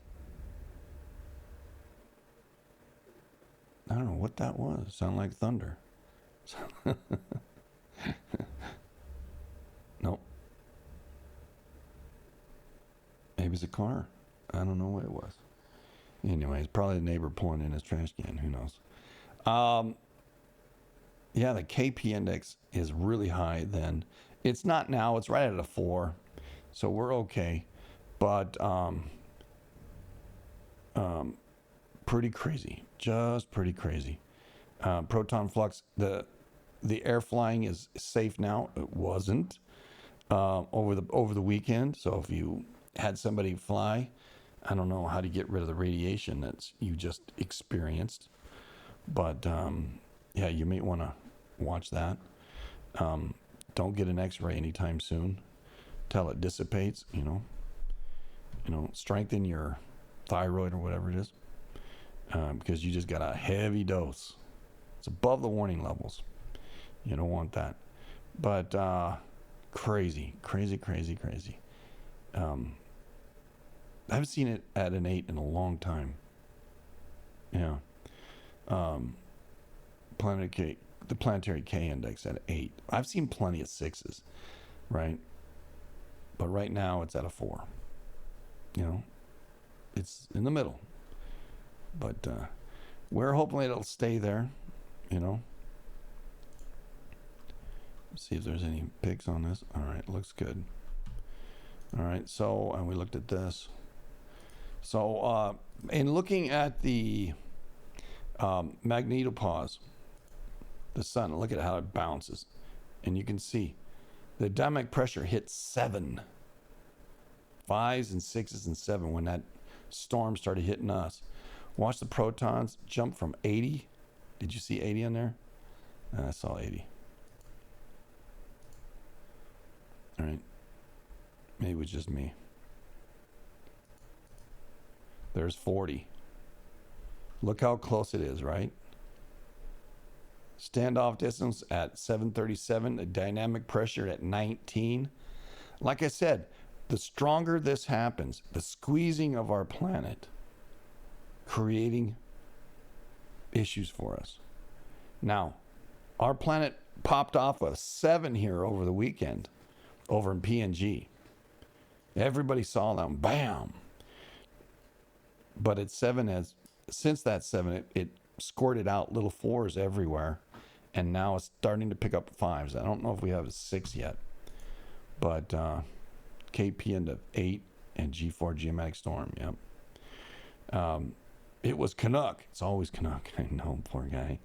I don't know what that was. Sound like thunder. Nope. Maybe it's a car. I don't know what it was. Anyways, probably the neighbor pulling in his trash can. Who knows? Yeah, the KP index is really high then. It's not now. It's right at a 4. So we're okay. But pretty crazy. Just pretty crazy. Proton flux, the air flying is safe now. It wasn't over the weekend. So if you had somebody fly, I don't know how to get rid of the radiation that you just experienced. But yeah, you may want to watch that. Don't get an X-ray anytime soon till it dissipates. You know, strengthen your thyroid or whatever it is, because you just got a heavy dose. It's above the warning levels. You don't want that. But crazy. I haven't seen it at an 8 in a long time. Yeah. The planetary K index at 8. I've seen plenty of 6s, right? But right now it's at a 4. You know, it's in the middle. But we're hoping it'll stay there, you know. Let's see if there's any pics on this. All right, looks good. All right, so, and we looked at this. So, in looking at the magnetopause, the sun, look at how it bounces. And you can see the dynamic pressure hit 7. 5s and 6s and 7 when that storm started hitting us. Watch the protons jump from 80. Did you see 80 on there? I saw 80. All right. Maybe it was just me. There's 40. Look how close it is, right? Standoff distance at 737, a dynamic pressure at 19. Like I said, the stronger this happens, the squeezing of our planet, creating issues for us. Now, our planet popped off a 7 here over the weekend, over in PNG. Everybody saw them, bam. But at 7, since that 7, it squirted out little 4s everywhere, and now it's starting to pick up 5s. I don't know if we have a 6 yet, but KP into 8 and G4 geomatic storm. Yep. It was Canuck. It's always Canuck. I know, poor guy.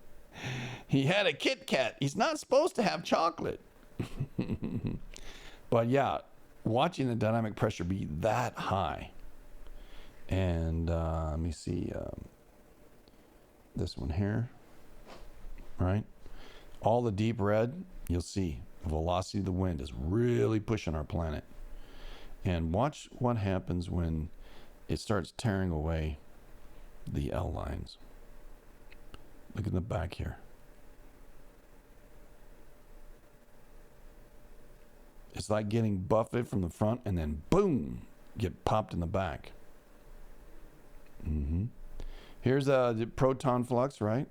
He had a Kit Kat. He's not supposed to have chocolate. But yeah, watching the dynamic pressure be that high. And let me see this one here, right? All the deep red, you'll see the velocity of the wind is really pushing our planet. And watch what happens when it starts tearing away the L lines. Look at the back here. It's like getting buffeted from the front and then boom, get popped in the back. Here's the proton flux, right?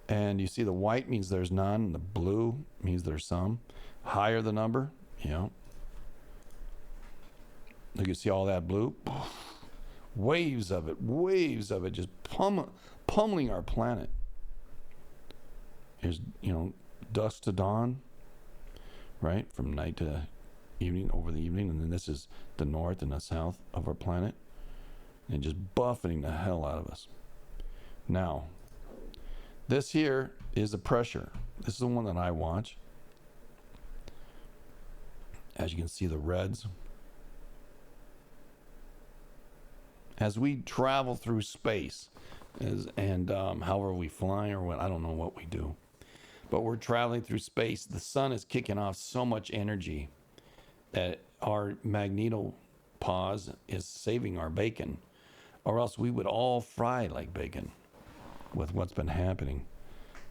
And you see the white means there's none. The blue means there's some. Higher the number, Look, you see all that blue? Waves of it just pummeling our planet. Here's, dusk to dawn, right? From night to evening, over the evening. And then this is the north and the south of our planet. And just buffeting the hell out of us. Now, this here is the pressure. This is the one that I watch. As you can see, the reds. As we travel through space, however we fly or what, I don't know what we do. But we're traveling through space. The sun is kicking off so much energy that our magnetopause is saving our bacon. Or else we would all fry like bacon with what's been happening.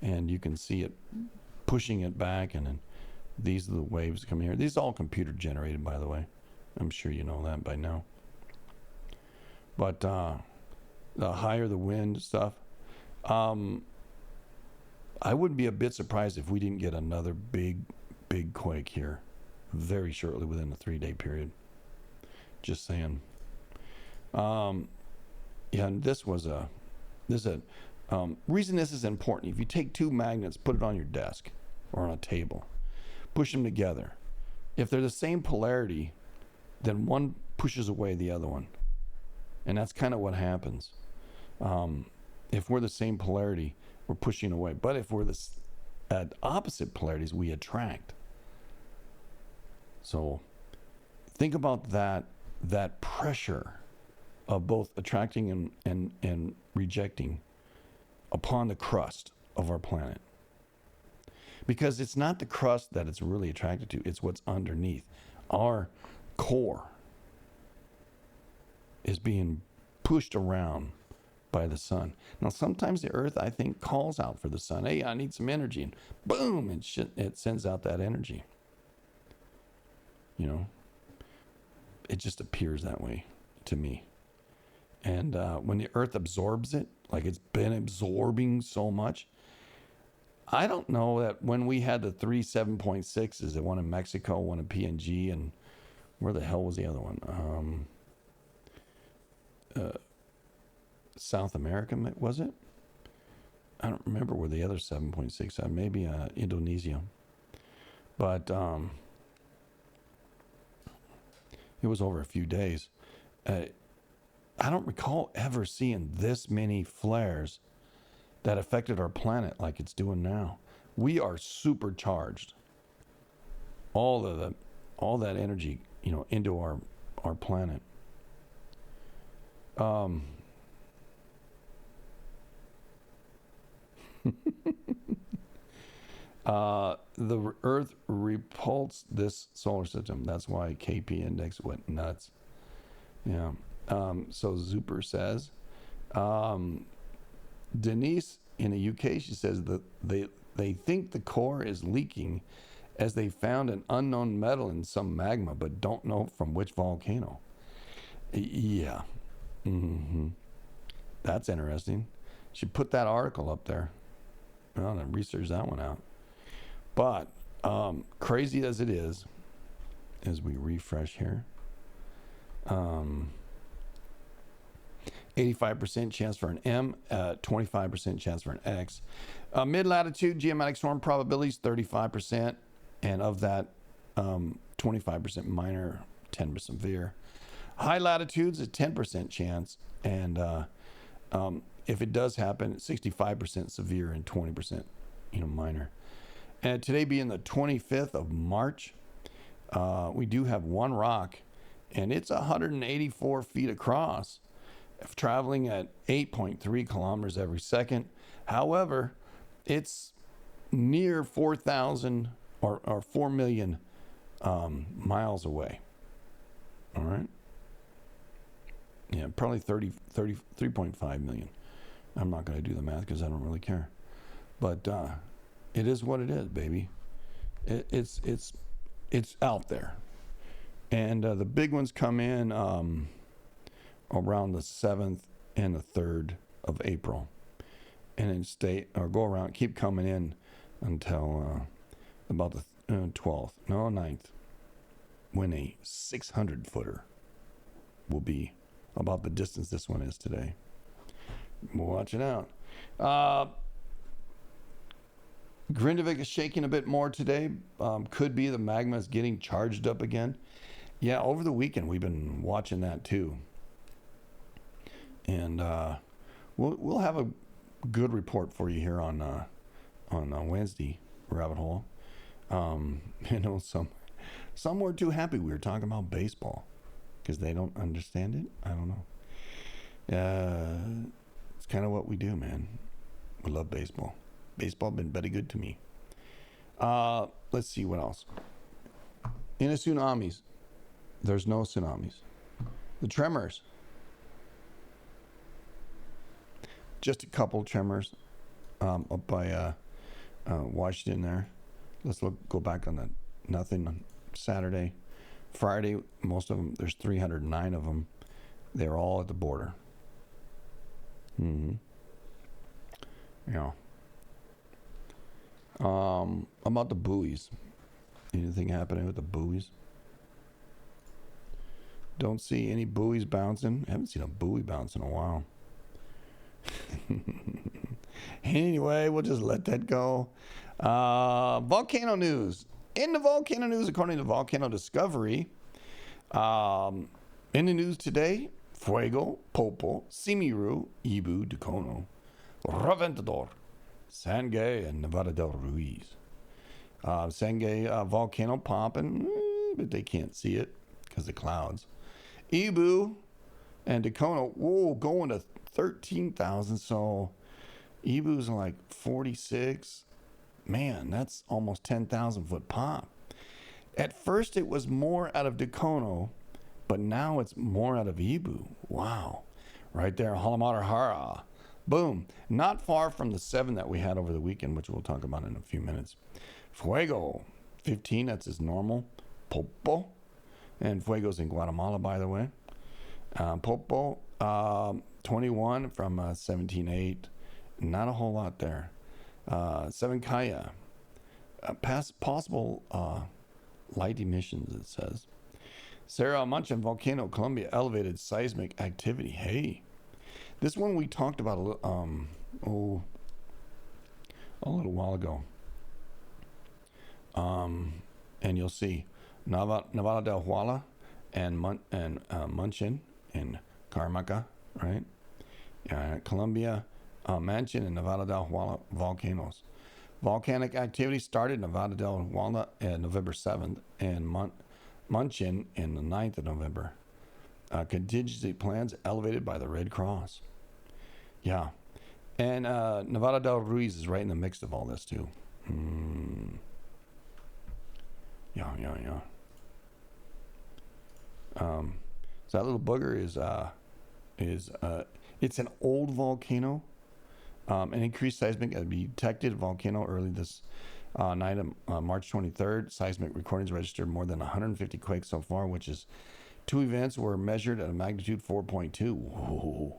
And you can see it pushing it back, and then these are the waves coming here. These are all computer generated, by the way. I'm sure you know that by now. But the higher the wind stuff, I wouldn't be a bit surprised if we didn't get another big quake here very shortly within a 3-day period. Just saying. Yeah, and this is a reason this is important. If you take 2 magnets, put it on your desk or on a table, push them together. If they're the same polarity, then one pushes away the other one. And that's kind of what happens. If we're the same polarity, we're pushing away. But if we're at opposite polarities, we attract. So think about that pressure of both attracting and rejecting upon the crust of our planet. Because it's not the crust that it's really attracted to, it's what's underneath. Our core is being pushed around by the sun. Now, sometimes the earth, I think, calls out for the sun. Hey, I need some energy. And boom, it sends out that energy. It just appears that way to me. And when the earth absorbs it, like it's been absorbing so much, I don't know that when we had the 3 7.6s, the one in Mexico, one in PNG, and where the hell was the other one? South America, was it? I don't remember where the other 7.6 are. Maybe Indonesia. But it was over a few days. I don't recall ever seeing this many flares that affected our planet like it's doing now. We are supercharged. All that energy, into our planet. The Earth repulsed this solar system. That's why KP index went nuts. Yeah. So Zuper says, Denise in the UK, she says that they think the core is leaking as they found an unknown metal in some magma, but don't know from which volcano. Yeah. That's interesting. Should put that article up there. Well, and research that one out. But crazy as it is, as we refresh here, 85% chance for an M, 25% chance for an X. Mid-latitude geomatic storm probabilities 35%, and of that, 25% minor, 10% severe. High latitudes a 10% chance, and if it does happen, 65% severe and 20% minor. And today being the 25th of March, we do have one rock, and it's 184 feet across, traveling at 8.3 kilometers every second. However, it's near 4,000 or 4 million miles away. All right. Yeah, probably 3.5 million. I'm not going to do the math because I don't really care. But it is what it is, baby. It's out there. And the big ones come in around the 7th and the 3rd of April. And then go around, keep coming in until about the 9th, when a 600-footer will be about the distance this one is today. Watch it out. Grindavik is shaking a bit more today. Could be the magma is getting charged up again. Yeah, over the weekend we've been watching that too. And we'll have a good report for you here on Wednesday, Rabbit Hole. Some were too happy we were talking about baseball because they don't understand it. I don't know. It's kind of what we do, man. We love baseball. Baseball been very good to me. Let's see what else. In the tsunamis, there's no tsunamis. The tremors, just a couple tremors up by Washington there. Let's go back on that. Nothing on Saturday. Friday, most of them, there's 309 of them. They're all at the border. Yeah. About the buoys. Anything happening with the buoys? Don't see any buoys bouncing. Haven't seen a buoy bounce in a while. Anyway, we'll just let that go. Volcano news. In the volcano news, according to Volcano Discovery, in the news today, Fuego, Popo, Simiru, Ibu, Ducono, Reventador, Sangay, and Nevada del Ruiz. Sangay volcano popping, but they can't see it because of clouds. Ibu and Ducono, going to 13,000. So Ibu's like 46. Man, that's almost 10,000 foot pop. At first, it was more out of Ducono, but now it's more out of Ibu. Wow. Right there, Halamadahara. Boom. Not far from the 7 that we had over the weekend, which we'll talk about in a few minutes. Fuego, 15, that's his normal. Popo. And Fuego's in Guatemala, by the way. Popo, 21 from 17.8. Not a whole lot there. 7 Kaya. Possible light emissions, it says. Cerro Manchan volcano, Colombia, elevated seismic activity. Hey. This one we talked about a little while ago. And you'll see Nevada del Huala and Manchan and Carmaca, right? Colombia, Manchan and Nevada del Huala volcanoes. Volcanic activity started in Nevada del Huala on November 7th and Manchan in the 9th of November. Contingency plans elevated by the Red Cross. Yeah. And Nevada del Ruiz is right in the mix of all this too. Yeah. So that little booger is it's an old volcano. An increased seismic had been detected volcano early this night on March 23rd. Seismic recordings registered more than 150 quakes so far, which is 2 events were measured at a magnitude 4.2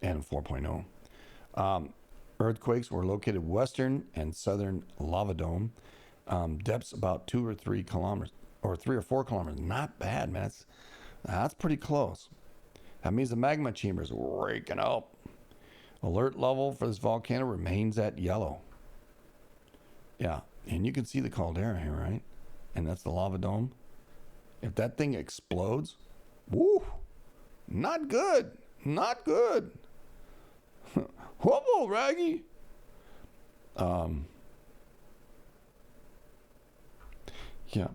and 4.0. Earthquakes were located western and southern lava dome, depths about 2 or 3 kilometers, or 3 or 4 kilometers. Not bad, man. That's pretty close. That means the magma chamber is raking up. Alert level for this volcano remains at yellow. Yeah, and you can see the caldera here, right? And that's the lava dome. If that thing explodes, woo, not good, not good. Whoa, Raggy. Yeah,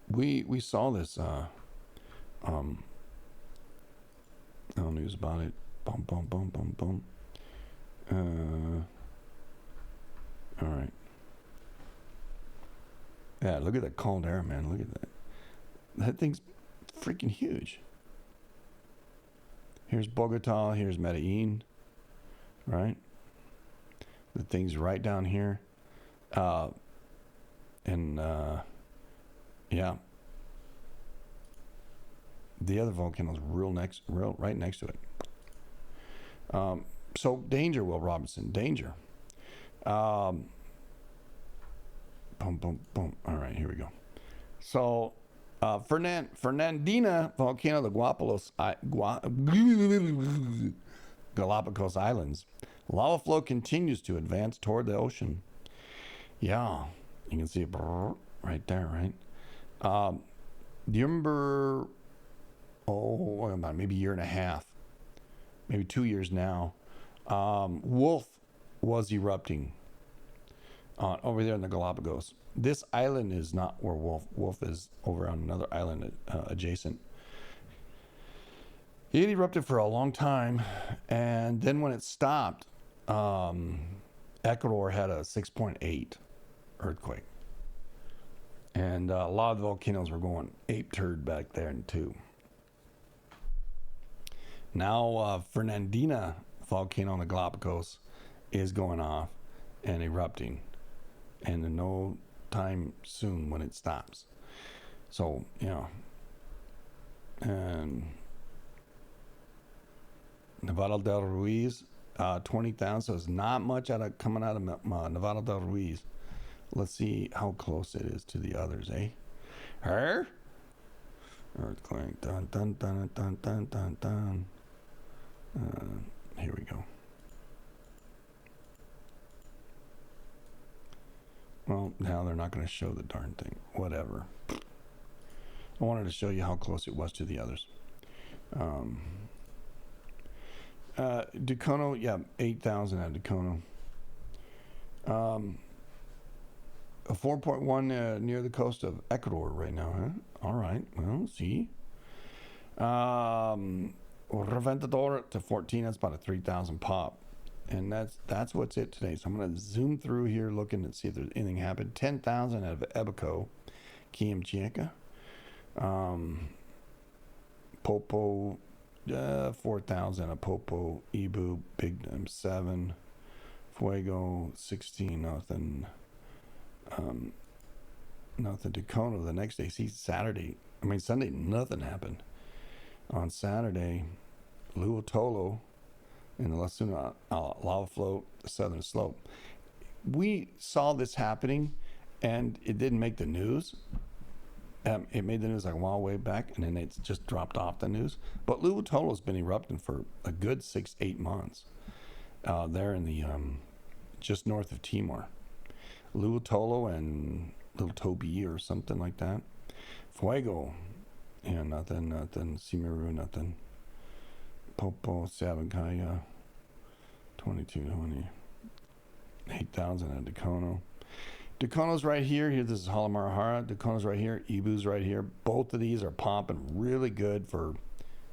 we saw this news about it. Boom, boom, boom, boom, boom. All right. Yeah, look at that caldera, man. Look at that. That thing's freaking huge. Here's Bogota. Here's Medellin. Right? The thing's right down here. Yeah. The other volcano's right next to it. So danger, Will Robinson. Danger. Boom, boom, boom. All right, here we go. So, Fernandina volcano, the Galapagos Islands. Lava flow continues to advance toward the ocean. Yeah, you can see it right there, right? Do you remember, about maybe a year and a half, maybe 2 years now, Wolf was erupting over there in the Galapagos. This island is not where Wolf is, over on another island adjacent. It erupted for a long time, and then when it stopped, Ecuador had a 6.8 earthquake. And a lot of the volcanoes were going ape turd back there too. Now Fernandina volcano on the Galapagos is going off and erupting, and in no time soon when it stops. So, and Nevada del Ruiz, 20,000, so it's not much coming out of Nevada del Ruiz. Let's see how close it is to the others, eh? Her? Earthquake. Dun, dun, dun, dun, dun, dun, dun. Here we go. Well, now they're not going to show the darn thing. Whatever. I wanted to show you how close it was to the others. Ducono, yeah, 8,000 at Ducono. A 4.1 near the coast of Ecuador right now, huh? All right, well, see. Reventador to 14, that's about a 3,000 pop. And that's what's it today. So I'm going to zoom through here looking and see if there's anything happened. 10,000 out of Ebico, Quimchica. Popo, 4,000 at Popo, Ibu, Big 7. Fuego, 16, nothing. Nothing. Ducono the next day. See, Sunday, nothing happened. On Saturday, Luotolo in the Lasuna lava flow, the southern slope. We saw this happening, and it didn't make the news. It made the news like a while way back, and then it's just dropped off the news. But Luotolo's been erupting for a good 6-8 months. There in the just north of Timor. Luotolo and Little Toby or something like that. Fuego. Yeah, nothing. Simeru, nothing. Popo, Sabancaya, 2220. 8,000 at Ducono. Ducono's right here. This is Halamarahara. Ducono's right here. Ibu's right here. Both of these are pumping really good for,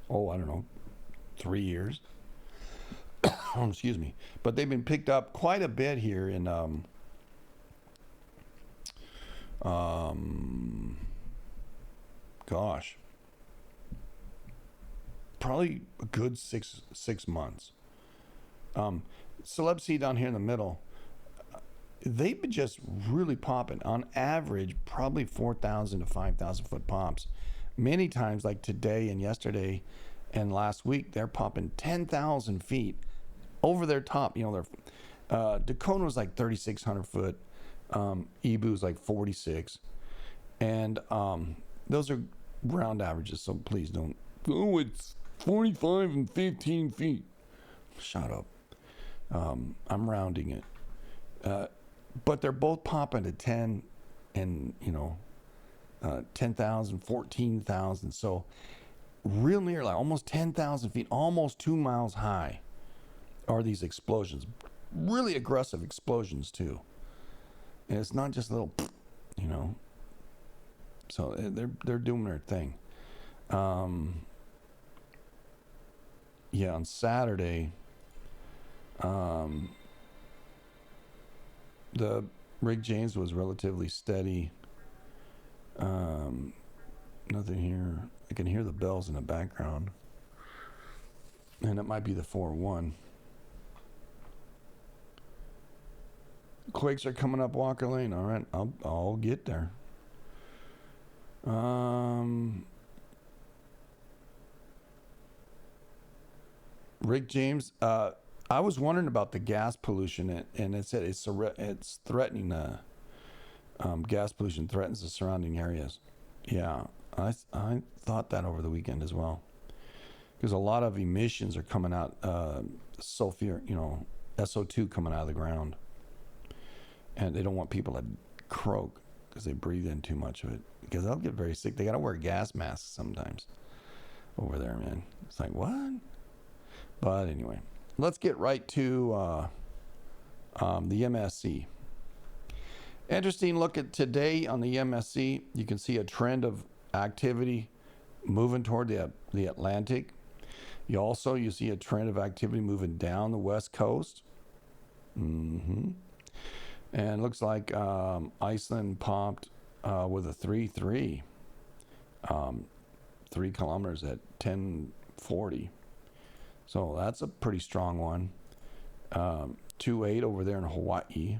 3 years. Excuse me. But they've been picked up quite a bit here in probably a good six months. celeb C down here in the middle, they've been just really popping. On average, probably 4,000 to 5,000 foot pops. Many times, like today and yesterday and last week, they're popping 10,000 feet over their top. You know, their Dakota was like 3,600 foot. Ebu's like 46. And those are round averages, so please don't. Oh, it's 45 and 15 feet. Shut up. I'm rounding it. But they're both popping to 10 and, 10,000, 14,000. So real near, like almost 10,000 feet, almost 2 miles high are these explosions. Really aggressive explosions too. And it's not just a little, So they're doing their thing. On Saturday, the Rick James was relatively steady. Nothing here. I can hear the bells in the background. And it might be the 4-1. Quakes are coming up Walker Lane. All right, I'll get there. Rick James, I was wondering about the gas pollution, and it said it's threatening. Gas pollution threatens the surrounding areas. Yeah, I thought that over the weekend as well, because a lot of emissions are coming out, sulfur, SO2 coming out of the ground, and they don't want people to croak because they breathe in too much of it, because they'll get very sick. They got to wear gas masks sometimes over there, man. It's like, what? But anyway, let's get right to the MSC. Interesting look at today on the MSC. You can see a trend of activity moving toward the Atlantic. You see a trend of activity moving down the west coast. And it looks like Iceland popped with a 3-3, 3 kilometers at 1040. So that's a pretty strong one. 2-8 over there in Hawaii.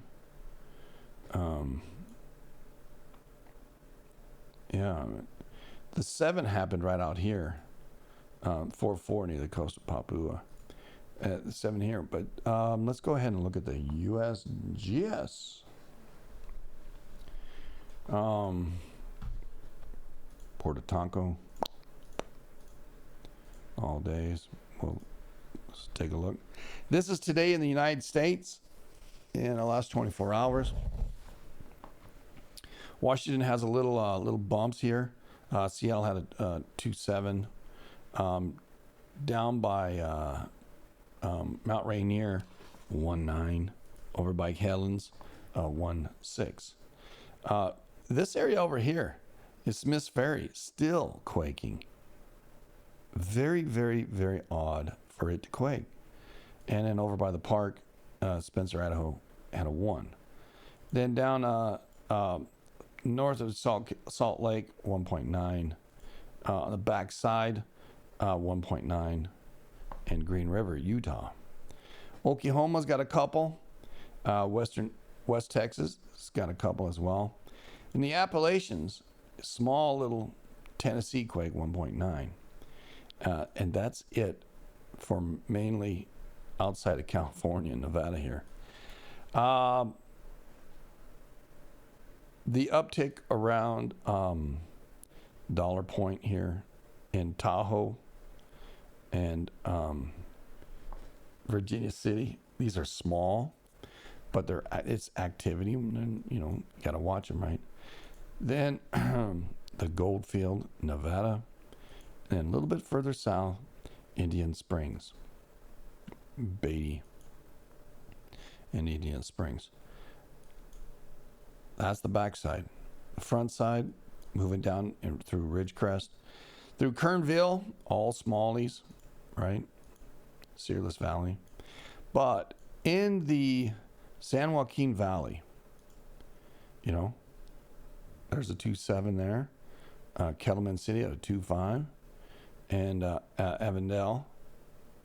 The 7 happened right out here. 4-4 near the coast of Papua. The 7 here. But let's go ahead and look at the USGS. Puerto Tonko. All days. Well, let's take a look. This is today in the United States in the last 24 hours. Washington has a little bumps here. Seattle had a 2.7. Down by Mount Rainier, 1.9. Over by Helens, 1.6. This area over here is Smith's Ferry, still quaking. Very, very, very odd for it to quake. And then over by the park, Spencer, Idaho, had a 1. Then down north of Salt Lake, 1.9. On the back side, 1.9. And Green River, Utah. Oklahoma's got a couple. West Texas has got a couple as well. In the Appalachians, small little Tennessee quake, 1.9. And that's it for mainly outside of California and Nevada here. The uptick around Dollar Point here in Tahoe and Virginia City, these are small, but it's activity, and you got to watch them, right? Then the Goldfield, Nevada, and a little bit further south, Indian Springs, Beatty, and Indian Springs. That's the backside. The front side, moving down through Ridgecrest, through Kernville, all smallies, right? Searless Valley. But in the San Joaquin Valley, there's a 2.7 there. Kettleman City, a 2.5. And Avondale,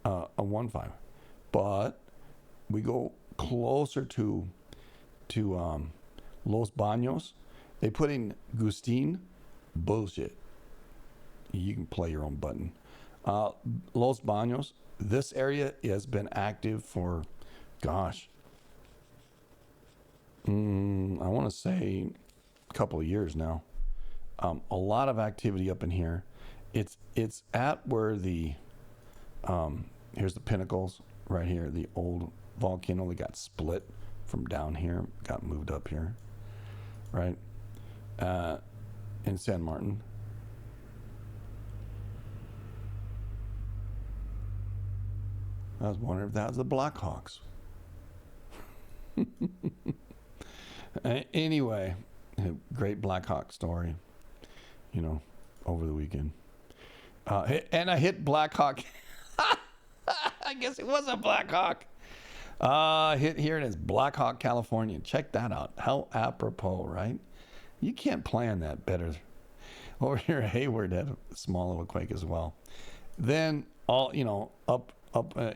a 1.5. But we go closer to Los Baños. They put in Gustin. Bullshit. You can play your own button. Los Baños. This area has been active for, gosh, I want to say a couple of years now. A lot of activity up in here. It's at where the here's the pinnacles right here. The old volcano that got split from down here, got moved up here, right? In San Martin. I was wondering if that was the Blackhawks. Anyway, great Blackhawk story, you know, over the weekend. And I hit Blackhawk. I guess it was a Blackhawk. Hit here and it's Blackhawk, California. Check that out. How apropos, right? You can't plan that better. Over here, Hayward had a small little quake as well. Then all, you know, up,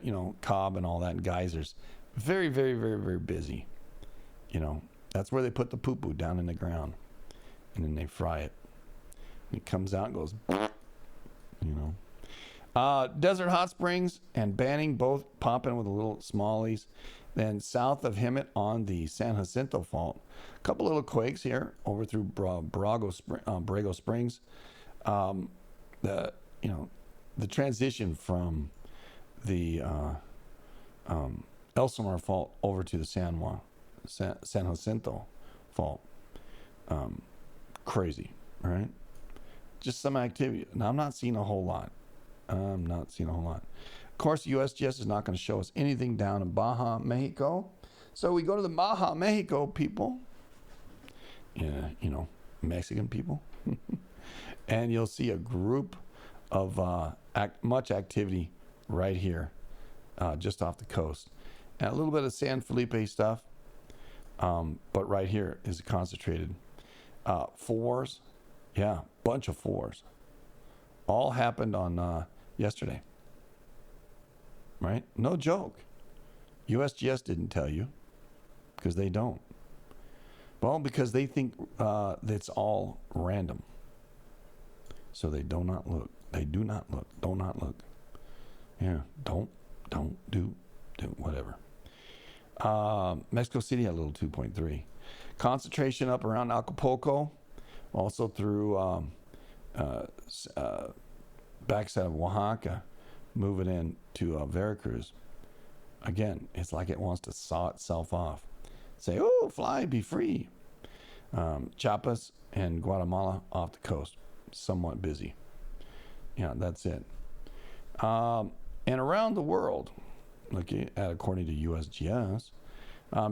you know, Cobb and all that, and geysers. Very, very, very, very busy. You know, that's where they put the poo-poo down in the ground. And then they fry it. And it comes out and goes, you know. Desert Hot Springs and Banning both popping with a little smallies. Then south of Hemet on the San Jacinto Fault. A couple little quakes here over through Borrego Springs. The transition from the Elsinore Fault over to the San Jacinto Fault. Crazy, right? Just some activity. Now, I'm not seeing a whole lot. Of course, USGS is not going to show us anything down in Baja, Mexico. So we go to the Baja, Mexico people. Yeah, you know, Mexican people. And you'll see a group of much activity right here, just off the coast. And a little bit of San Felipe stuff, but right here is concentrated. Fours, yeah, bunch of fours. All happened on yesterday, right? No joke. USGS didn't tell you because they don't. Well, because they think it's all random. So they do not look. They do not look. Do not look. Yeah, don't do whatever. Mexico City had a little 2.3. Concentration up around Acapulco, also through backside of Oaxaca, moving in to Veracruz. Again, it's like it wants to saw itself off. Say, oh, fly, be free. Chiapas and Guatemala off the coast, somewhat busy. Yeah, that's it. And around the world, looking at according to USGS,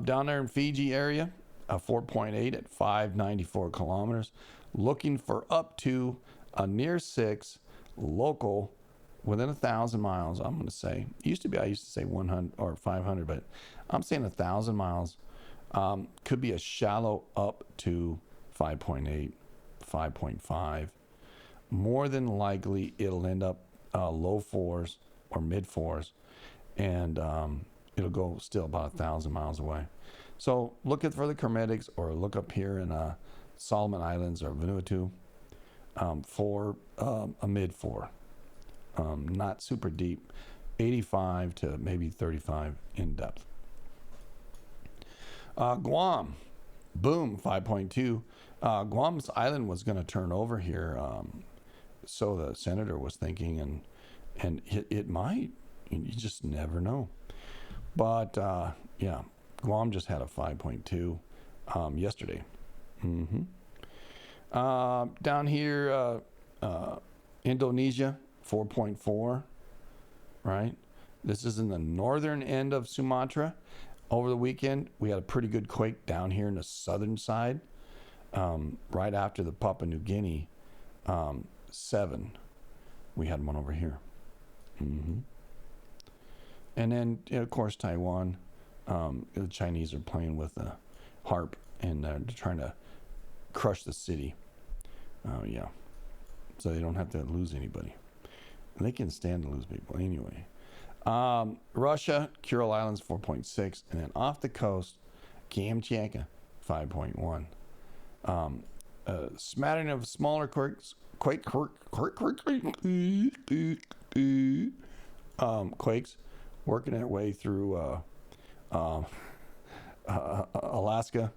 down there in Fiji area, 4.8 at 594 kilometers, looking for up to a near 6 local within 1,000 miles. I'm going to say, I used to say 100 or 500, but I'm saying 1,000 miles. Could be a shallow up to 5.8, 5.5. More than likely, it'll end up low 4s or mid 4s, and it'll go still about 1,000 miles away. So look for the Kermetics, or look up here in Solomon Islands or Vanuatu for a mid 4. Not super deep, 85 to maybe 35 in depth. Guam, boom, 5.2. Guam's island was going to turn over here, so the senator was thinking, and it might. You just never know. But yeah, Guam just had a 5.2 yesterday. Down here, Indonesia, 4.4. Right. This is in the northern end of Sumatra. Over the weekend, we had a pretty good quake down here in the southern side, right after the Papua New Guinea 7. We had one over here. And then, of course, Taiwan. The Chinese are playing with a harp, and they're trying to crush the city. Yeah. So they don't have to lose anybody. They can stand to lose people anyway. Russia, Kuril Islands 4.6, and then off the coast, Kamchatka 5.1. Smattering of smaller quakes, quakes working their way through Alaska.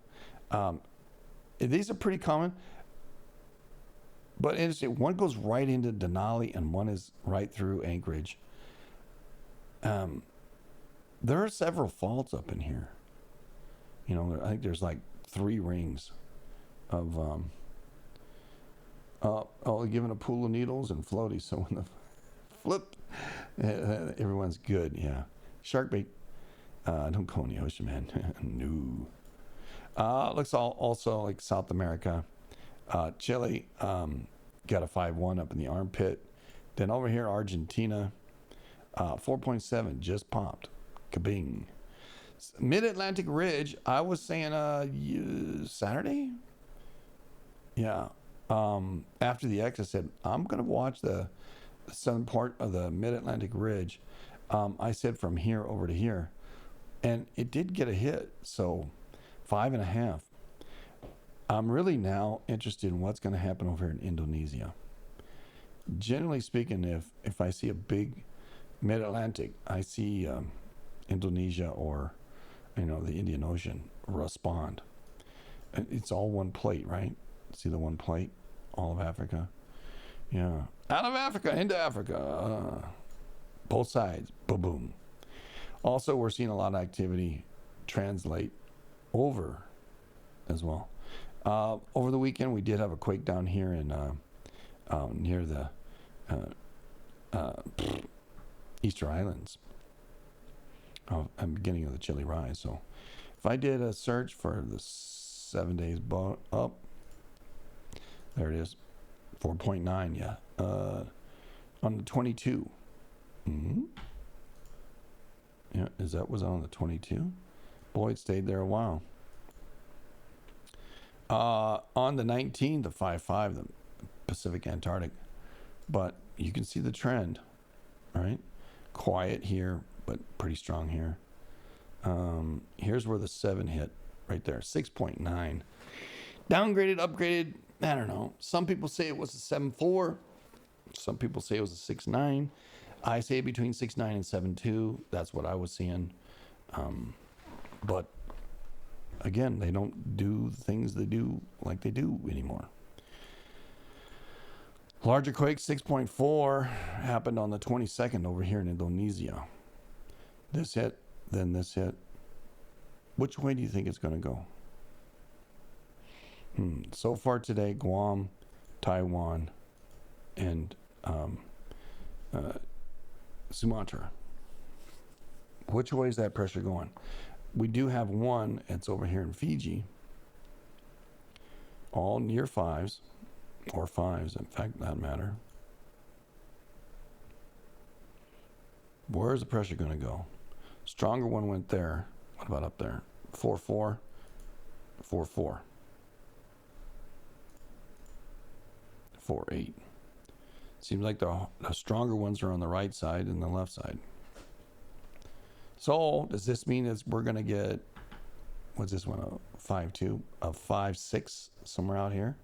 These are pretty common, but interesting. One goes right into Denali, and one is right through Anchorage. There are several faults up in here. You know, I think there's like 3 rings of given a pool of needles and floaties. So when the flip, everyone's good. Yeah, shark bait. Don't go in the ocean, man. No. Looks also like South America. Chile got a 5.1 up in the armpit. Then over here, Argentina, 4.7 just popped. Kabing. Mid-Atlantic Ridge, I was saying Saturday? Yeah. After the X, I said, I'm going to watch the southern part of the Mid-Atlantic Ridge. I said from here over to here. And it did get a hit, so 5.5. I'm really now interested in what's going to happen over here in Indonesia. Generally speaking, if I see a big Mid-Atlantic, I see Indonesia or, you know, the Indian Ocean respond. It's all one plate, right? See the one plate? All of Africa. Yeah. Out of Africa, into Africa. Both sides. Boom, boom. Also, we're seeing a lot of activity translate over as well. Over the weekend, we did have a quake down here in near the Easter Islands. I'm beginning of the Chile rise. So if I did a search for the 7 days up, there it is, 4.9. Yeah, on the 22. Mm-hmm. Yeah, was on the 22? Boy, it stayed there a while. On the 19th, the 5.5, the Pacific Antarctic. But you can see the trend, right? Quiet here, but pretty strong here. Here's where the 7 hit, right there, 6.9. Downgraded, upgraded, I don't know. Some people say it was a 7.4. Some people say it was a 6.9. I say between 6.9 and 7.2. That's what I was seeing. But again, they don't do things they do like they do anymore. Larger quake 6.4 happened on the 22nd over here in Indonesia. This hit, then this hit. Which way do you think it's going to go? So far today, Guam, Taiwan, and Sumatra. Which way is that pressure going? We do have one, it's over here in Fiji, all near 5s, or 5s, in fact, that matter. Where is the pressure going to go? Stronger one went there. What about up there? 4.4, 4.4, 4.8. Seems like the stronger ones are on the right side and the left side. So does this mean that we're going to get, what's this one, a 5.2, a 5.6 somewhere out here?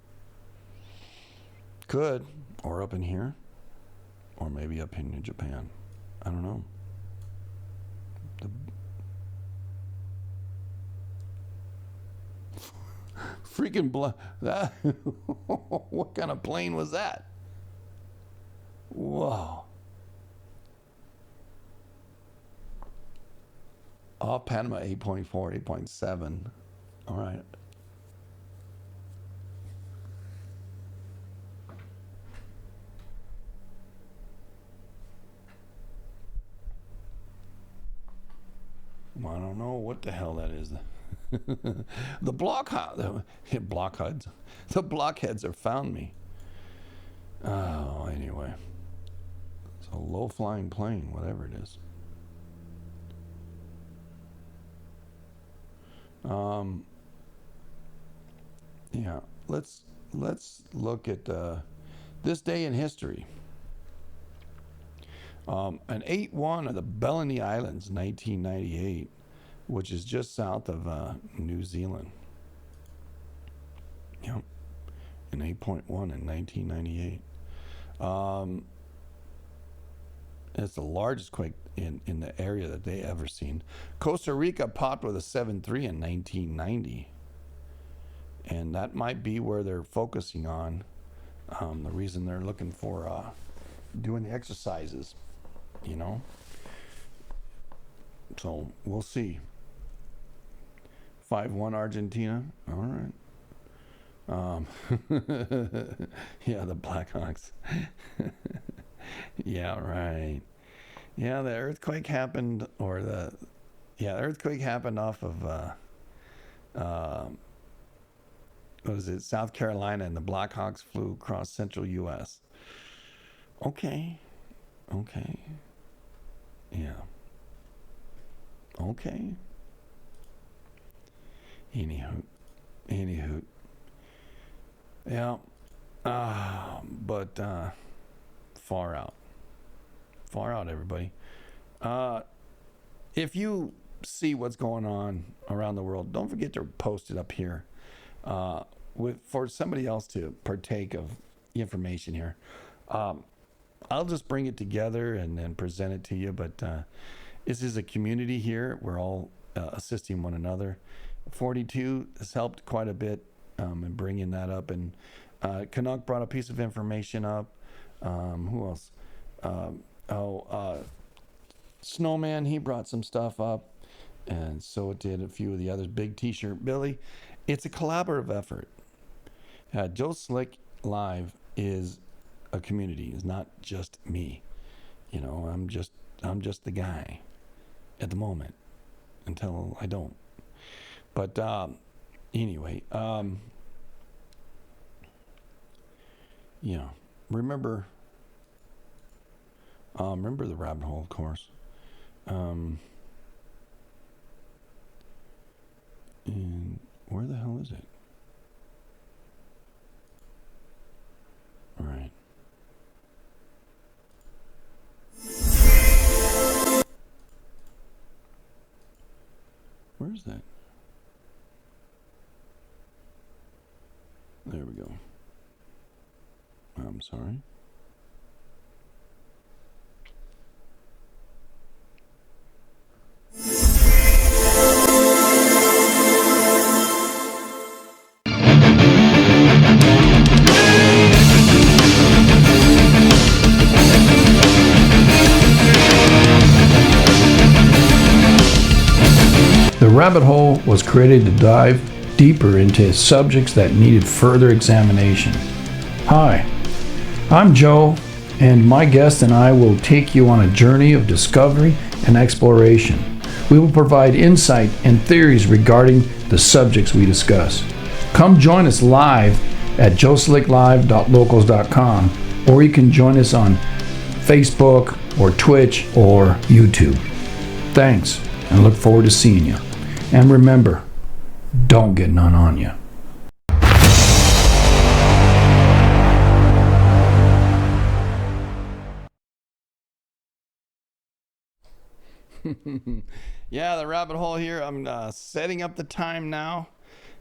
Could, or up in here, or maybe up in Japan. I don't know. Freaking that. What kind of plane was that? Whoa. Off Panama 8.4, 8.7. All right. Well, I don't know what the hell that is. The blockheads have found me. Oh, anyway. It's a low-flying plane, whatever it is. Yeah, let's look at this day in history. An 8-1 of the Bellini Islands, 1998, which is just south of New Zealand. Yep, an 8.1 in 1998. It's the largest quake in the area that they ever seen. Costa Rica popped with a 7.3 in 1990. And that might be where they're focusing on. The reason they're looking for doing the exercises, you know. So we'll see. 5-1 Argentina. All right. Yeah, the Blackhawks. Yeah, right. Yeah, the earthquake happened, the earthquake happened off of what is it, South Carolina, and the Blackhawks flew across central U.S. Okay. Yeah. Okay. Anywho. Yeah. But far out, everybody. If you see what's going on around the world, don't forget to post it up here for somebody else to partake of the information here. I'll just bring it together and then present it to you, but this is a community here. We're all assisting one another. 42 has helped quite a bit in bringing that up, and Canuck brought a piece of information up. Who else? Snowman, he brought some stuff up, and so did a few of the others. Big T-shirt Billy. It's a collaborative effort. Joe Slick Live is a community. It's not just me. You know, I'm just the guy at the moment until I don't. But anyway, yeah. Remember the rabbit hole, of course. And where the hell is it? All right. Where's that? There we go. I'm sorry. The rabbit hole was created to dive deeper into subjects that needed further examination. Hi, I'm Joe, and my guest and I will take you on a journey of discovery and exploration. We will provide insight and theories regarding the subjects we discuss. Come join us live at joeslicklive.locals.com, or you can join us on Facebook or Twitch or YouTube. Thanks, and look forward to seeing you. And remember, don't get none on you. Yeah, the rabbit hole here. I'm setting up the time now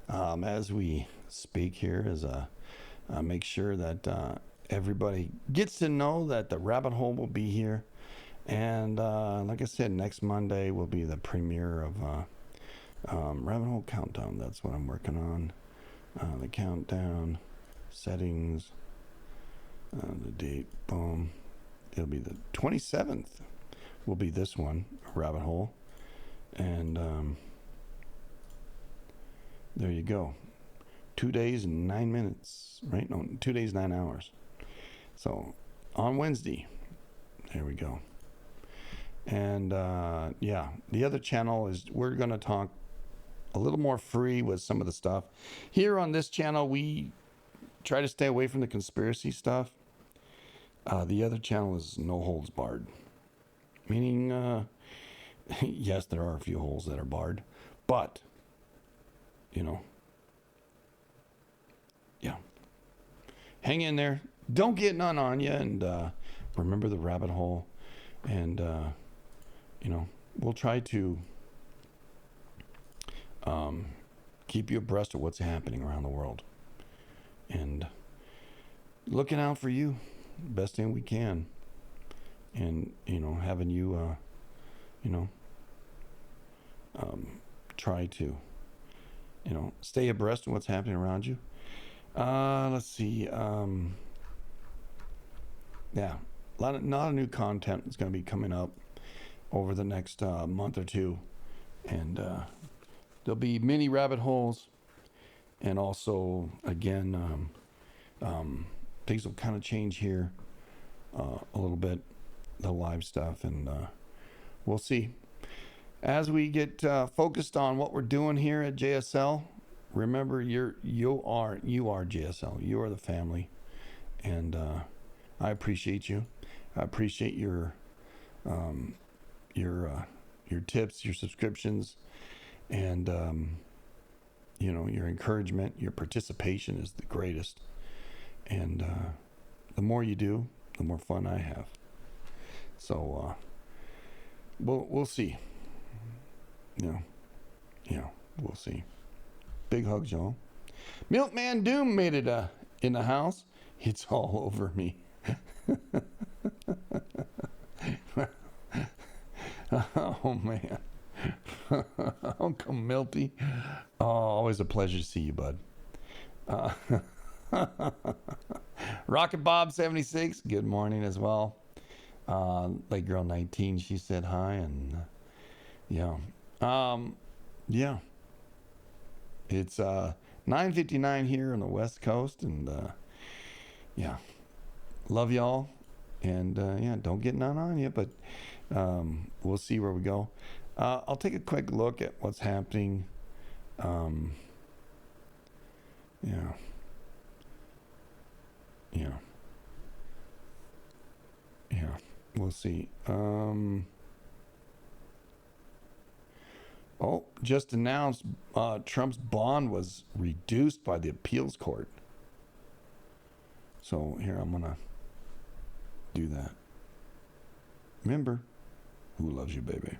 as we speak here, as make sure that everybody gets to know that the rabbit hole will be here. And like I said, next Monday will be the premiere of Rabbit Hole Countdown. That's what I'm working on. The countdown, settings, the date, boom. It'll be the 27th will be this one, Rabbit Hole. And there you go. 2 days and 9 minutes, right? No, 2 days, 9 hours. So on Wednesday, there we go. And yeah, the other channel is, we're going to talk a little more free with some of the stuff. Here on this channel, we try to stay away from the conspiracy stuff. The other channel is no holds barred. Meaning, yes, there are a few holes that are barred, but, you know, yeah. Hang in there. Don't get none on you, and remember the rabbit hole. And, we'll try to keep you abreast of what's happening around the world. And looking out for you best thing we can. And, having you, try to, stay abreast of what's happening around you. Let's see. Yeah, a lot of new content is going to be coming up over the next month or two. And there'll be mini rabbit holes. And also, again, things will kind of change here a little bit, the live stuff. And we'll see. As we get focused on what we're doing here at JSL, remember you are JSL. You are the family, and I appreciate you. I appreciate your tips, your subscriptions, and your encouragement. Your participation is the greatest, and the more you do, the more fun I have. So we'll see. We'll see. Big hugs, y'all. Milkman Doom made it in the house. It's all over me. Oh, man. Uncle Milty. Oh, always a pleasure to see you, bud. Rocket Bob 76, good morning as well. Late Girl 19, she said hi, and yeah. It's 9:59 here on the West Coast, and love y'all, and don't get none on you, but we'll see where we go. I'll take a quick look at what's happening. We'll see. Just announced Trump's bond was reduced by the appeals court. So here, I'm going to do that. Remember, who loves you, baby?